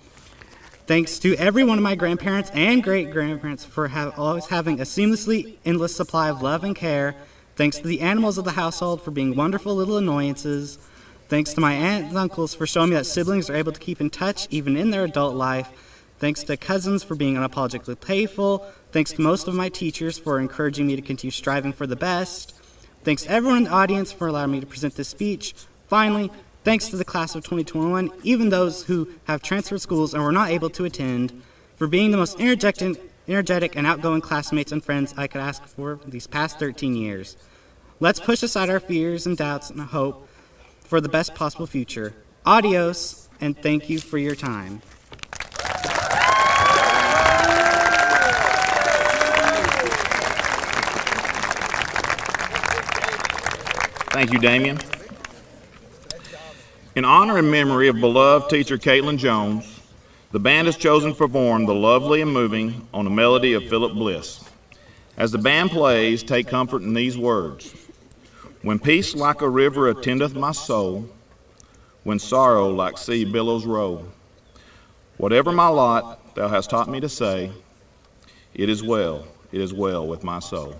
Speaker 9: Thanks to every one of my grandparents and great-grandparents for always having a seamlessly endless supply of love and care. Thanks to the animals of the household for being wonderful little annoyances. Thanks to my aunts and uncles for showing me that siblings are able to keep in touch even in their adult life. Thanks to cousins for being unapologetically playful. Thanks to most of my teachers for encouraging me to continue striving for the best. Thanks to everyone in the audience for allowing me to present this speech. Finally, thanks to the class of 2021, even those who have transferred schools and were not able to attend, for being the most energetic and outgoing classmates and friends I could ask for these past 13 years. Let's push aside our fears and doubts and hope for the best possible future. Adios, and thank you for your time.
Speaker 3: Thank you, Damien. In honor and memory of beloved teacher Caitlin Jones, the band has chosen to perform The Lovely and Moving on a melody of Philip Bliss. As the band plays, take comfort in these words. When peace like a river attendeth my soul, when sorrow like sea billows roll, whatever my lot thou hast taught me to say, it is well with my soul.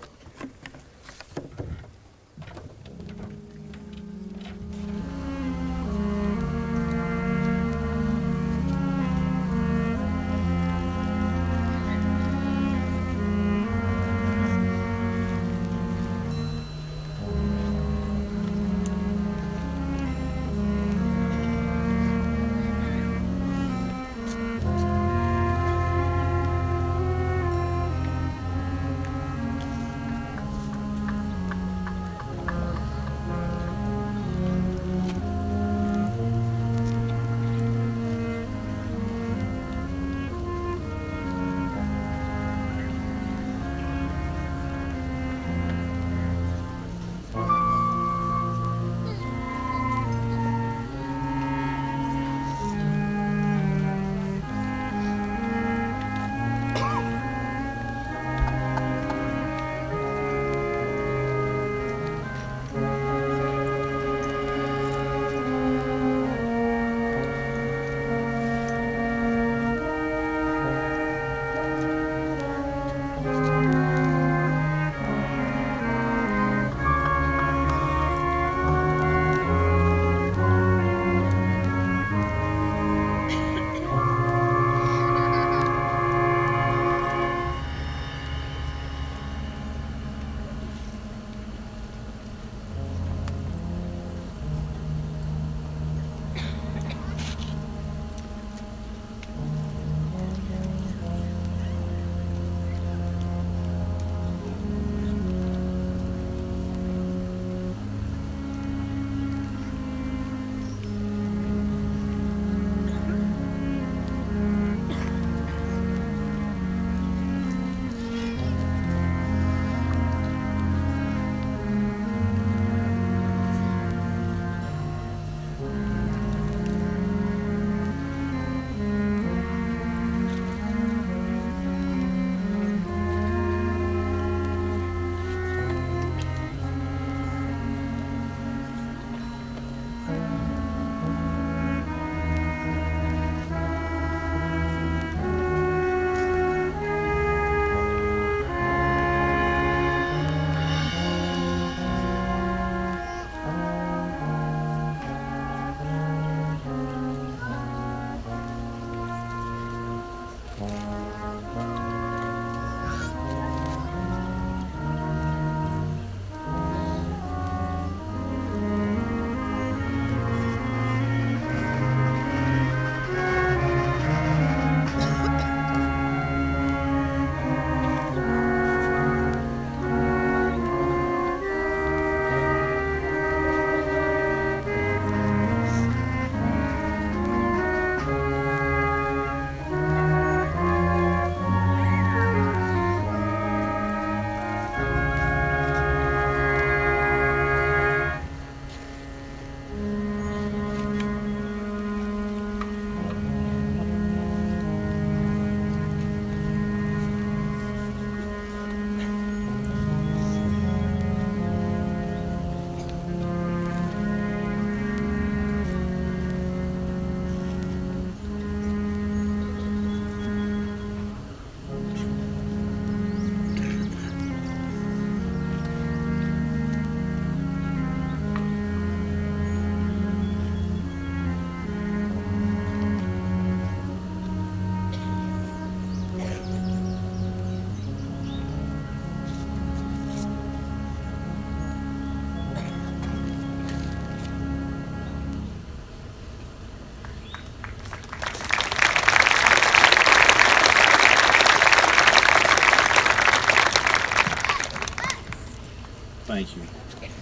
Speaker 3: Thank you.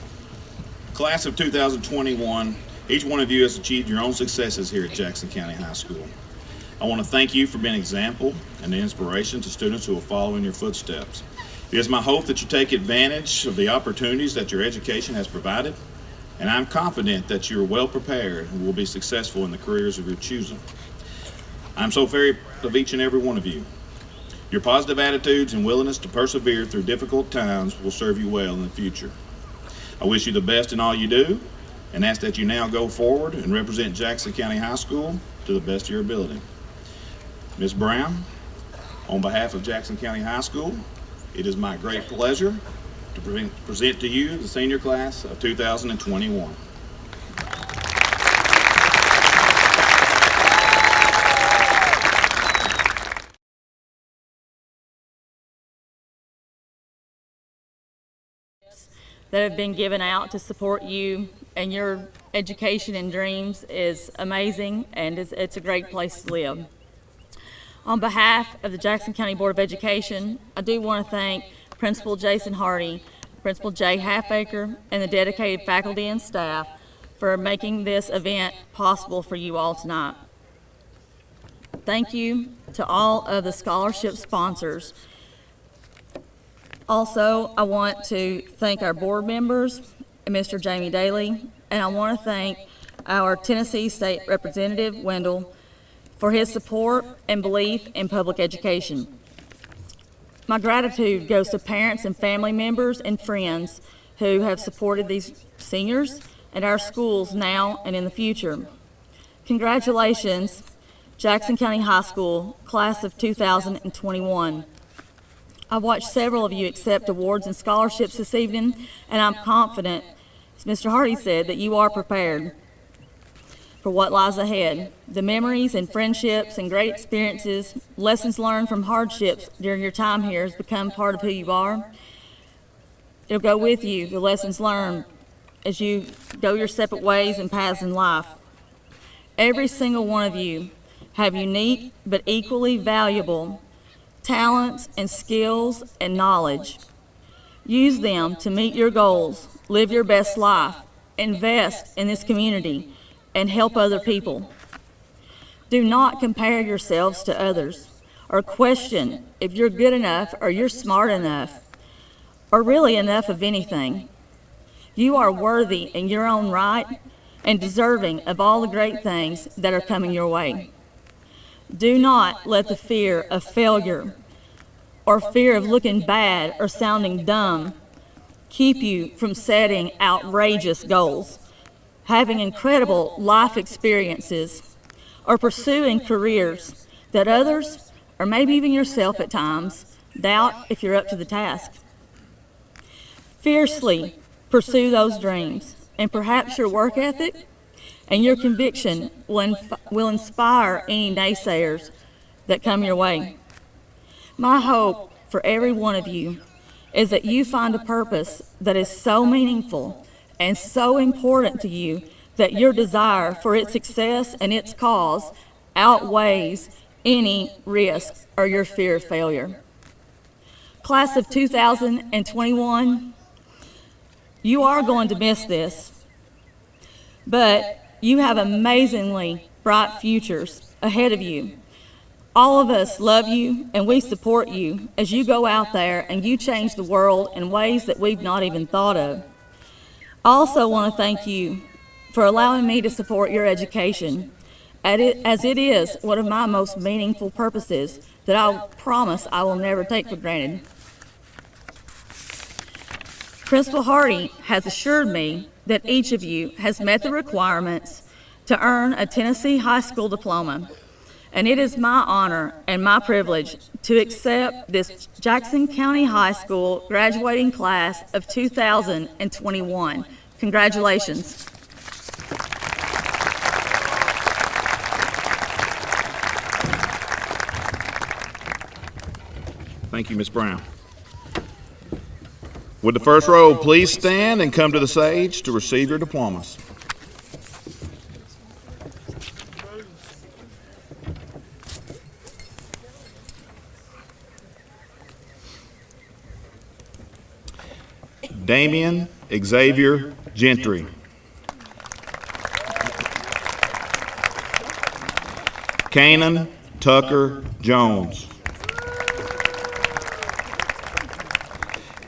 Speaker 3: Class of 2021, each one of you has achieved your own successes here at Jackson County High School. I want to thank you for being an example and an inspiration to students who will follow in your footsteps. It is my hope that you take advantage of the opportunities that your education has provided, and I'm confident that you are well prepared and will be successful in the careers of your choosing. I'm so very proud of each and every one of you. Your positive attitudes and willingness to persevere through difficult times will serve you well in the future. I wish you the best in all you do and ask that you now go forward and represent Jackson County High School to the best of your ability. Ms. Brown, on behalf of Jackson County High School, it is my great pleasure to present to you the senior class of 2021.
Speaker 10: That have been given out to support you and your education and dreams is amazing, and it's a great place to live. On behalf of the Jackson County Board of Education, I do want to thank Principal Jason Hardy, Principal Jay Halfacre, and the dedicated faculty and staff for making this event possible for you all tonight. Thank you to all of the scholarship sponsors. Also, I want to thank our board members, Mr. Jamie Daly, and I want to thank our Tennessee State Representative, Wendell, for his support and belief in public education. My gratitude goes to parents and family members and friends who have supported these seniors and our schools now and in the future. Congratulations, Jackson County High School, class of 2021. I've watched several of you accept awards and scholarships this evening, and I'm confident, as Mr. Hardy said, that you are prepared for what lies ahead. The memories and friendships and great experiences, lessons learned from hardships during your time here has become part of who you are. It'll go with you, the lessons learned, as you go your separate ways and paths in life. Every single one of you have unique but equally valuable talents and skills and knowledge. Use them to meet your goals, live your best life, invest in this community, and help other people. Do not compare yourselves to others or question if you're good enough or you're smart enough or really enough of anything. You are worthy in your own right and deserving of all the great things that are coming your way. Do not let the fear of failure or fear of looking bad or sounding dumb keep you from setting outrageous goals, having incredible life experiences, or pursuing careers that others, or maybe even yourself at times, doubt if you're up to the task. Fiercely pursue those dreams, and perhaps your work ethic and your conviction will inspire any naysayers that come your way. My hope for every one of you is that you find a purpose that is so meaningful and so important to you that your desire for its success and its cause outweighs any risk or your fear of failure. Class of 2021, you are going to miss this, but you have amazingly bright futures ahead of you. All of us love you and we support you as you go out there and you change the world in ways that we've not even thought of. I also want to thank you for allowing me to support your education, as it is one of my most meaningful purposes that I promise I will never take for granted. Principal Hardy has assured me that each of you has met the requirements to earn a Tennessee high school diploma, and it is my honor and my privilege to accept this Jackson County High School graduating class of 2021. Congratulations.
Speaker 3: Thank you, Ms. Brown. Would the first row please stand and come to the stage to receive your diplomas? Damian Xavier Gentry. Canaan Tucker Jones.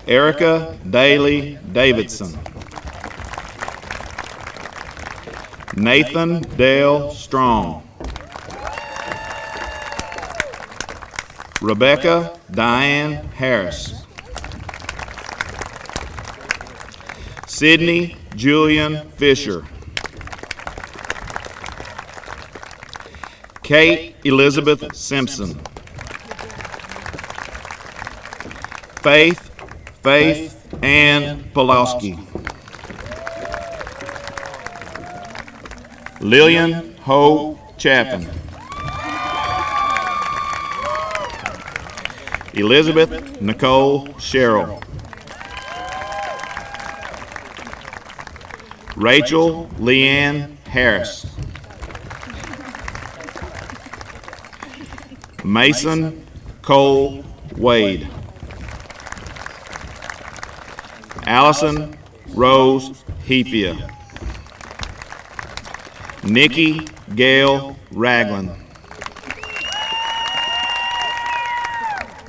Speaker 3: Erica Daly Davidson. Nathan Dale Strong. Rebecca Diane Harris. Sydney Julian Fisher. Kate Elizabeth Simpson. Faith Ann Pulowski. Lillian Hope Chaffin. Elizabeth Nicole Sherrill. Rachel Leanne Harris. Mason Cole Wade. Allison Rose Hefia. Nikki Gail Ragland.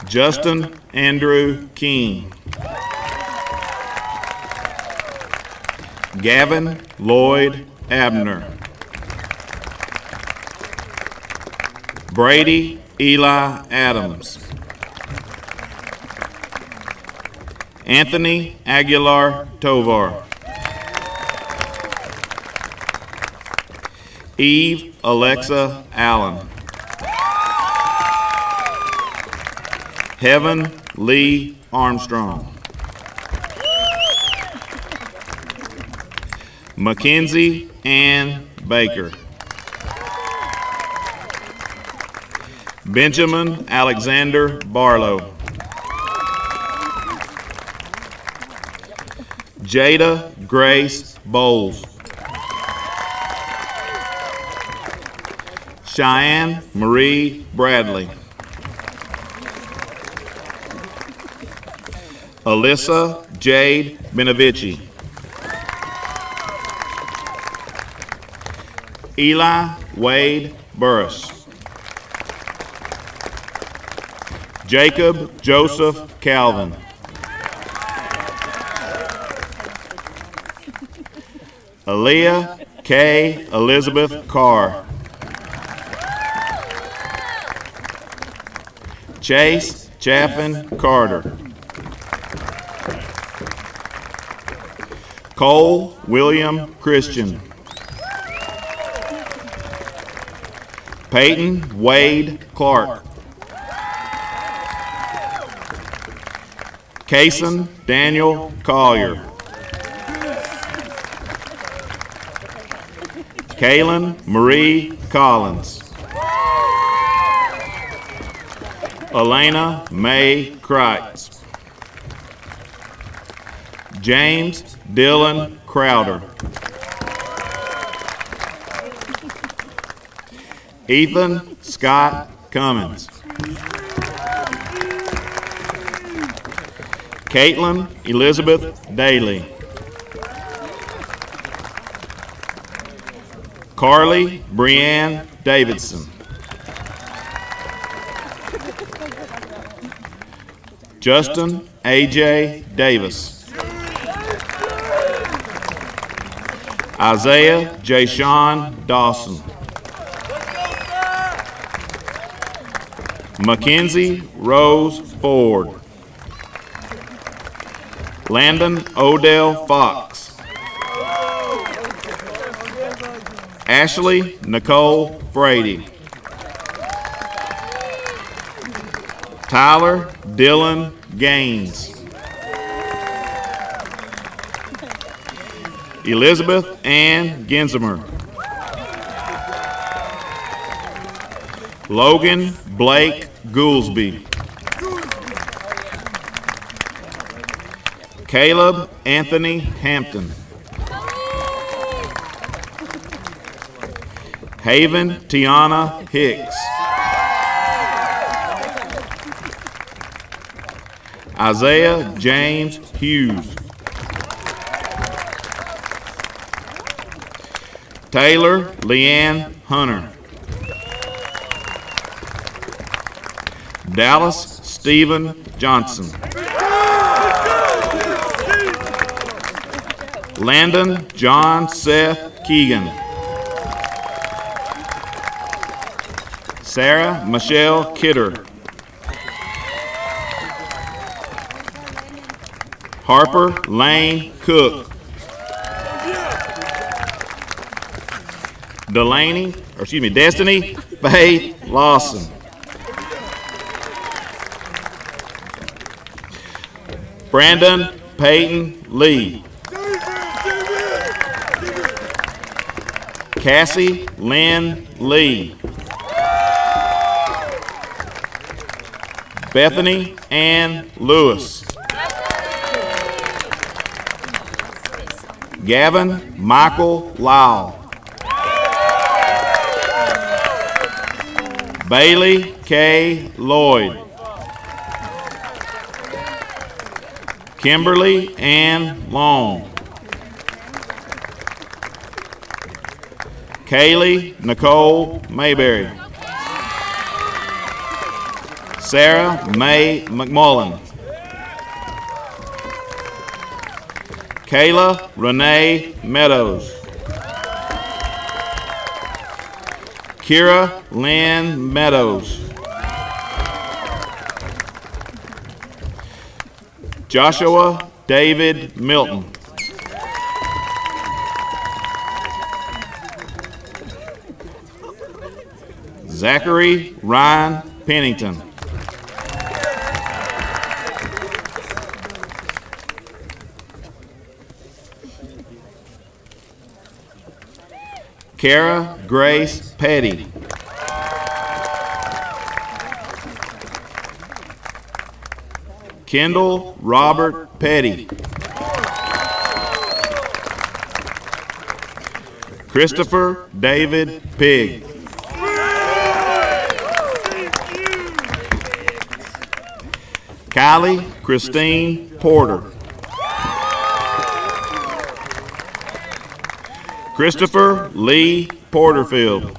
Speaker 3: Justin Andrew King. Gavin Lloyd Abner. Brady Eli Adams. Anthony Aguilar Tovar. Eve Alexa Allen. Heaven Lee Armstrong. Mackenzie Ann Baker. Benjamin Alexander Barlow. Jada Grace Bowles. Cheyenne Marie Bradley. Alyssa Jade Benavici. Eli Wade Burris. Jacob Joseph Calvin. Aaliyah K. Elizabeth Carr. Chase Chaffin Carter. Cole William Christian. Peyton Wade Clark. Kaysen Daniel Collier. Kaylin Marie Collins. Elena Mae Kreitz. James Dylan Crowder. Ethan Scott Cummins. Caitlin Elizabeth Daly. Carly Brianne Davidson. Justin A.J. Davis. Isaiah J. Sean Dawson. Mackenzie Rose Ford. Landon Odell Fox. Ashley Nicole Frady. Tyler Dylan Gaines. Elizabeth Ann Gensimer. Logan Blake Goolsby. Caleb Anthony Hampton. Haven Tiana Hicks. Isaiah James Hughes. Taylor Leanne Hunter. Dallas Stephen Johnson. Landon John Seth Keegan. Sarah Michelle Kidder. Harper Lane Cook. Destiny Faith Lawson. Brandon Peyton Lee. Cassie Lynn Lee. Bethany Ann Lewis. Gavin Michael Lyle. Bailey K. Lloyd. Kimberly Ann Long. Kaylee Nicole Mayberry. Sarah May McMullen. Kayla Renee Meadows. Kira Lynn Meadows. Joshua David Milton. Zachary Ryan Pennington. Kara Grace Petty. Kendall Robert Petty. Christopher David Pigg. Kylie Christine Porter. Christopher Lee Porterfield.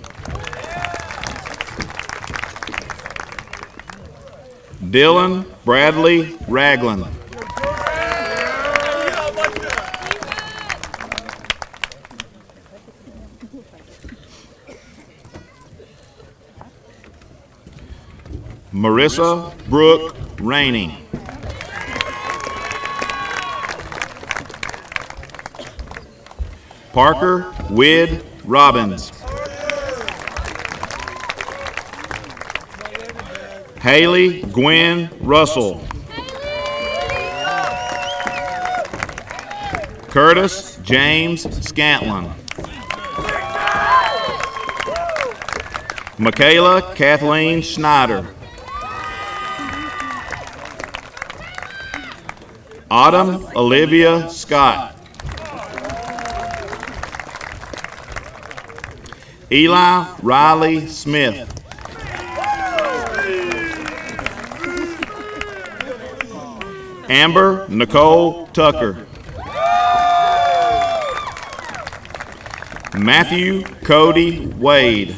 Speaker 3: Dylan Bradley Ragland. Marissa Brooke Rainey. Parker Wid Robbins. Haley Gwen Russell. Curtis James Scantlin. Michaela Kathleen Schneider. Autumn Olivia Scott. Eli Riley Smith. Amber Nicole Tucker. Matthew Cody Wade.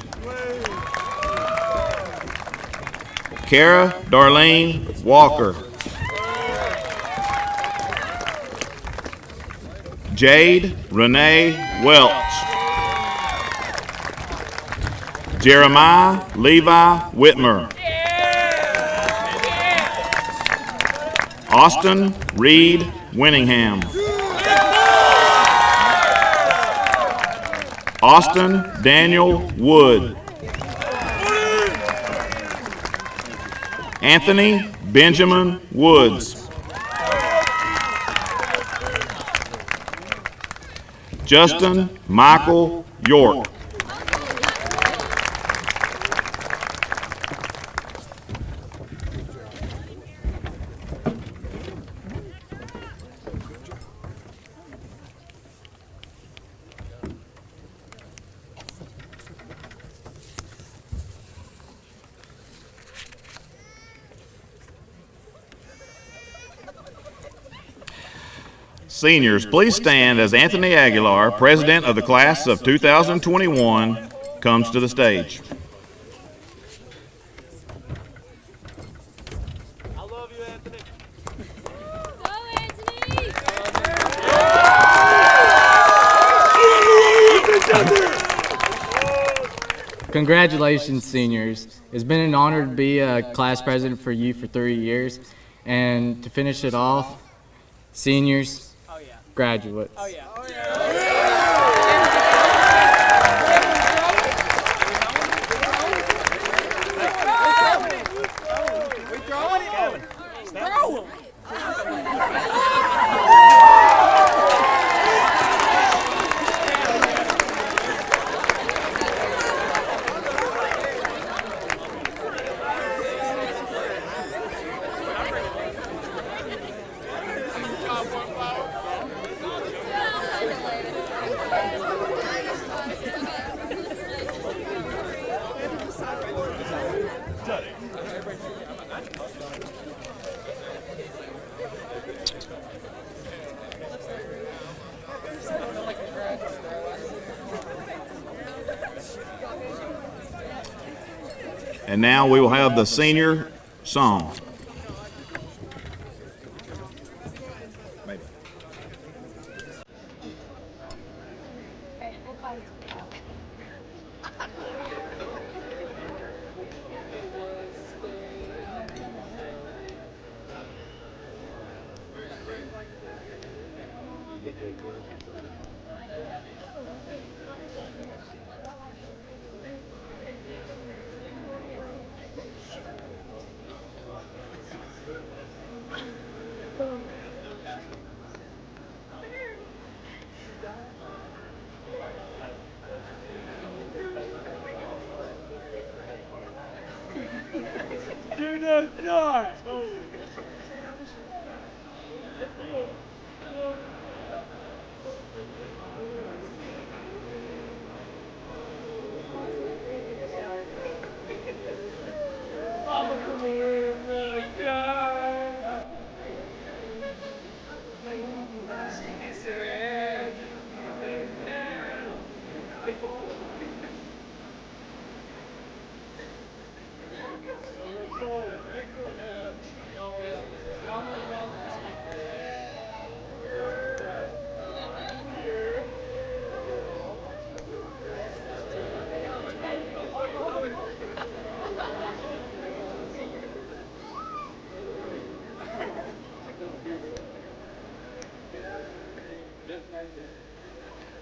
Speaker 3: Kara Darlene Walker. Jade Renee Welch. Jeremiah Levi Whitmer. Austin Reed Winningham. Austin Daniel Wood. Anthony Benjamin Woods. Justin Michael York. Seniors, please stand as Anthony Aguilar, president of the class of 2021, comes to the stage.
Speaker 11: Congratulations, seniors. It's been an honor to be a class president for you for 3 years. And to finish it off, seniors, graduates.
Speaker 3: And now we will have the senior song.
Speaker 12: Do not die!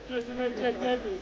Speaker 12: Just to make that happen.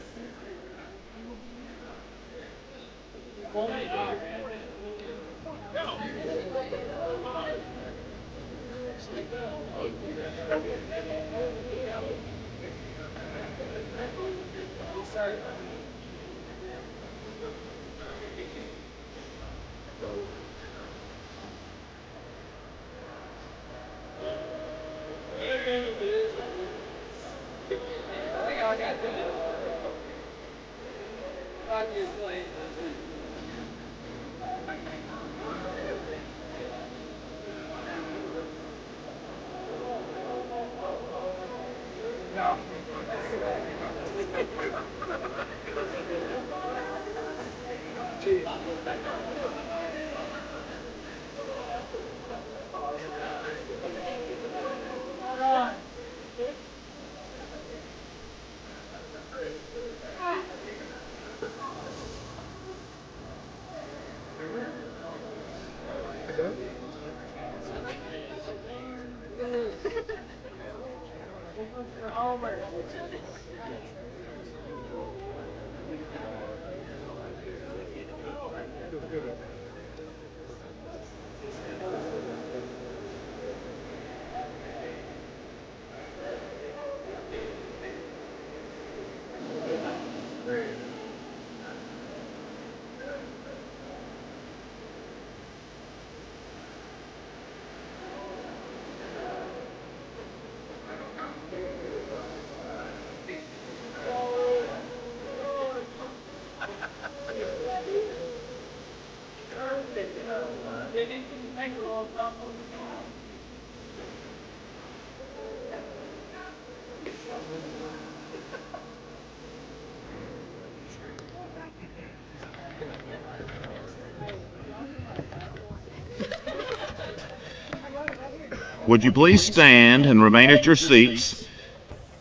Speaker 3: Would you please stand and remain at your seats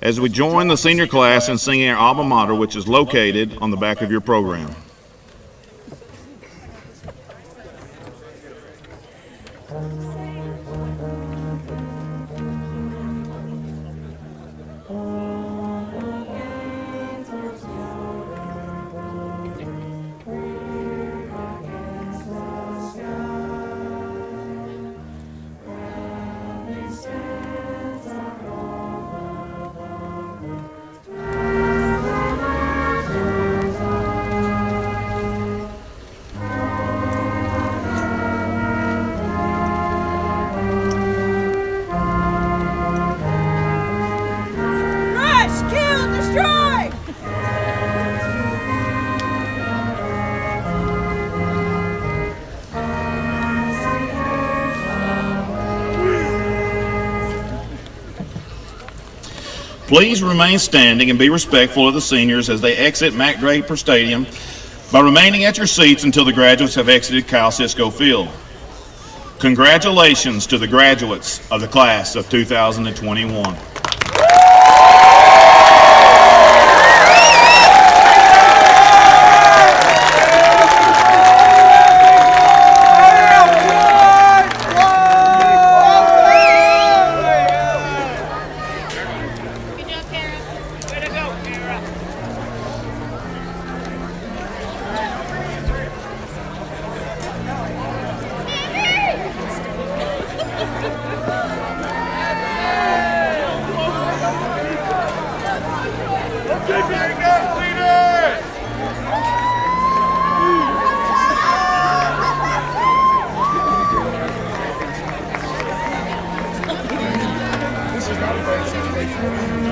Speaker 3: as we join the senior class in singing our alma mater, which is located on the back of your program. Please remain standing and be respectful of the seniors as they exit Mack Draper Stadium by remaining at your seats until the graduates have exited Kyle Cisco Field. Congratulations to the graduates of the class of 2021.
Speaker 2: This is not a bad situation.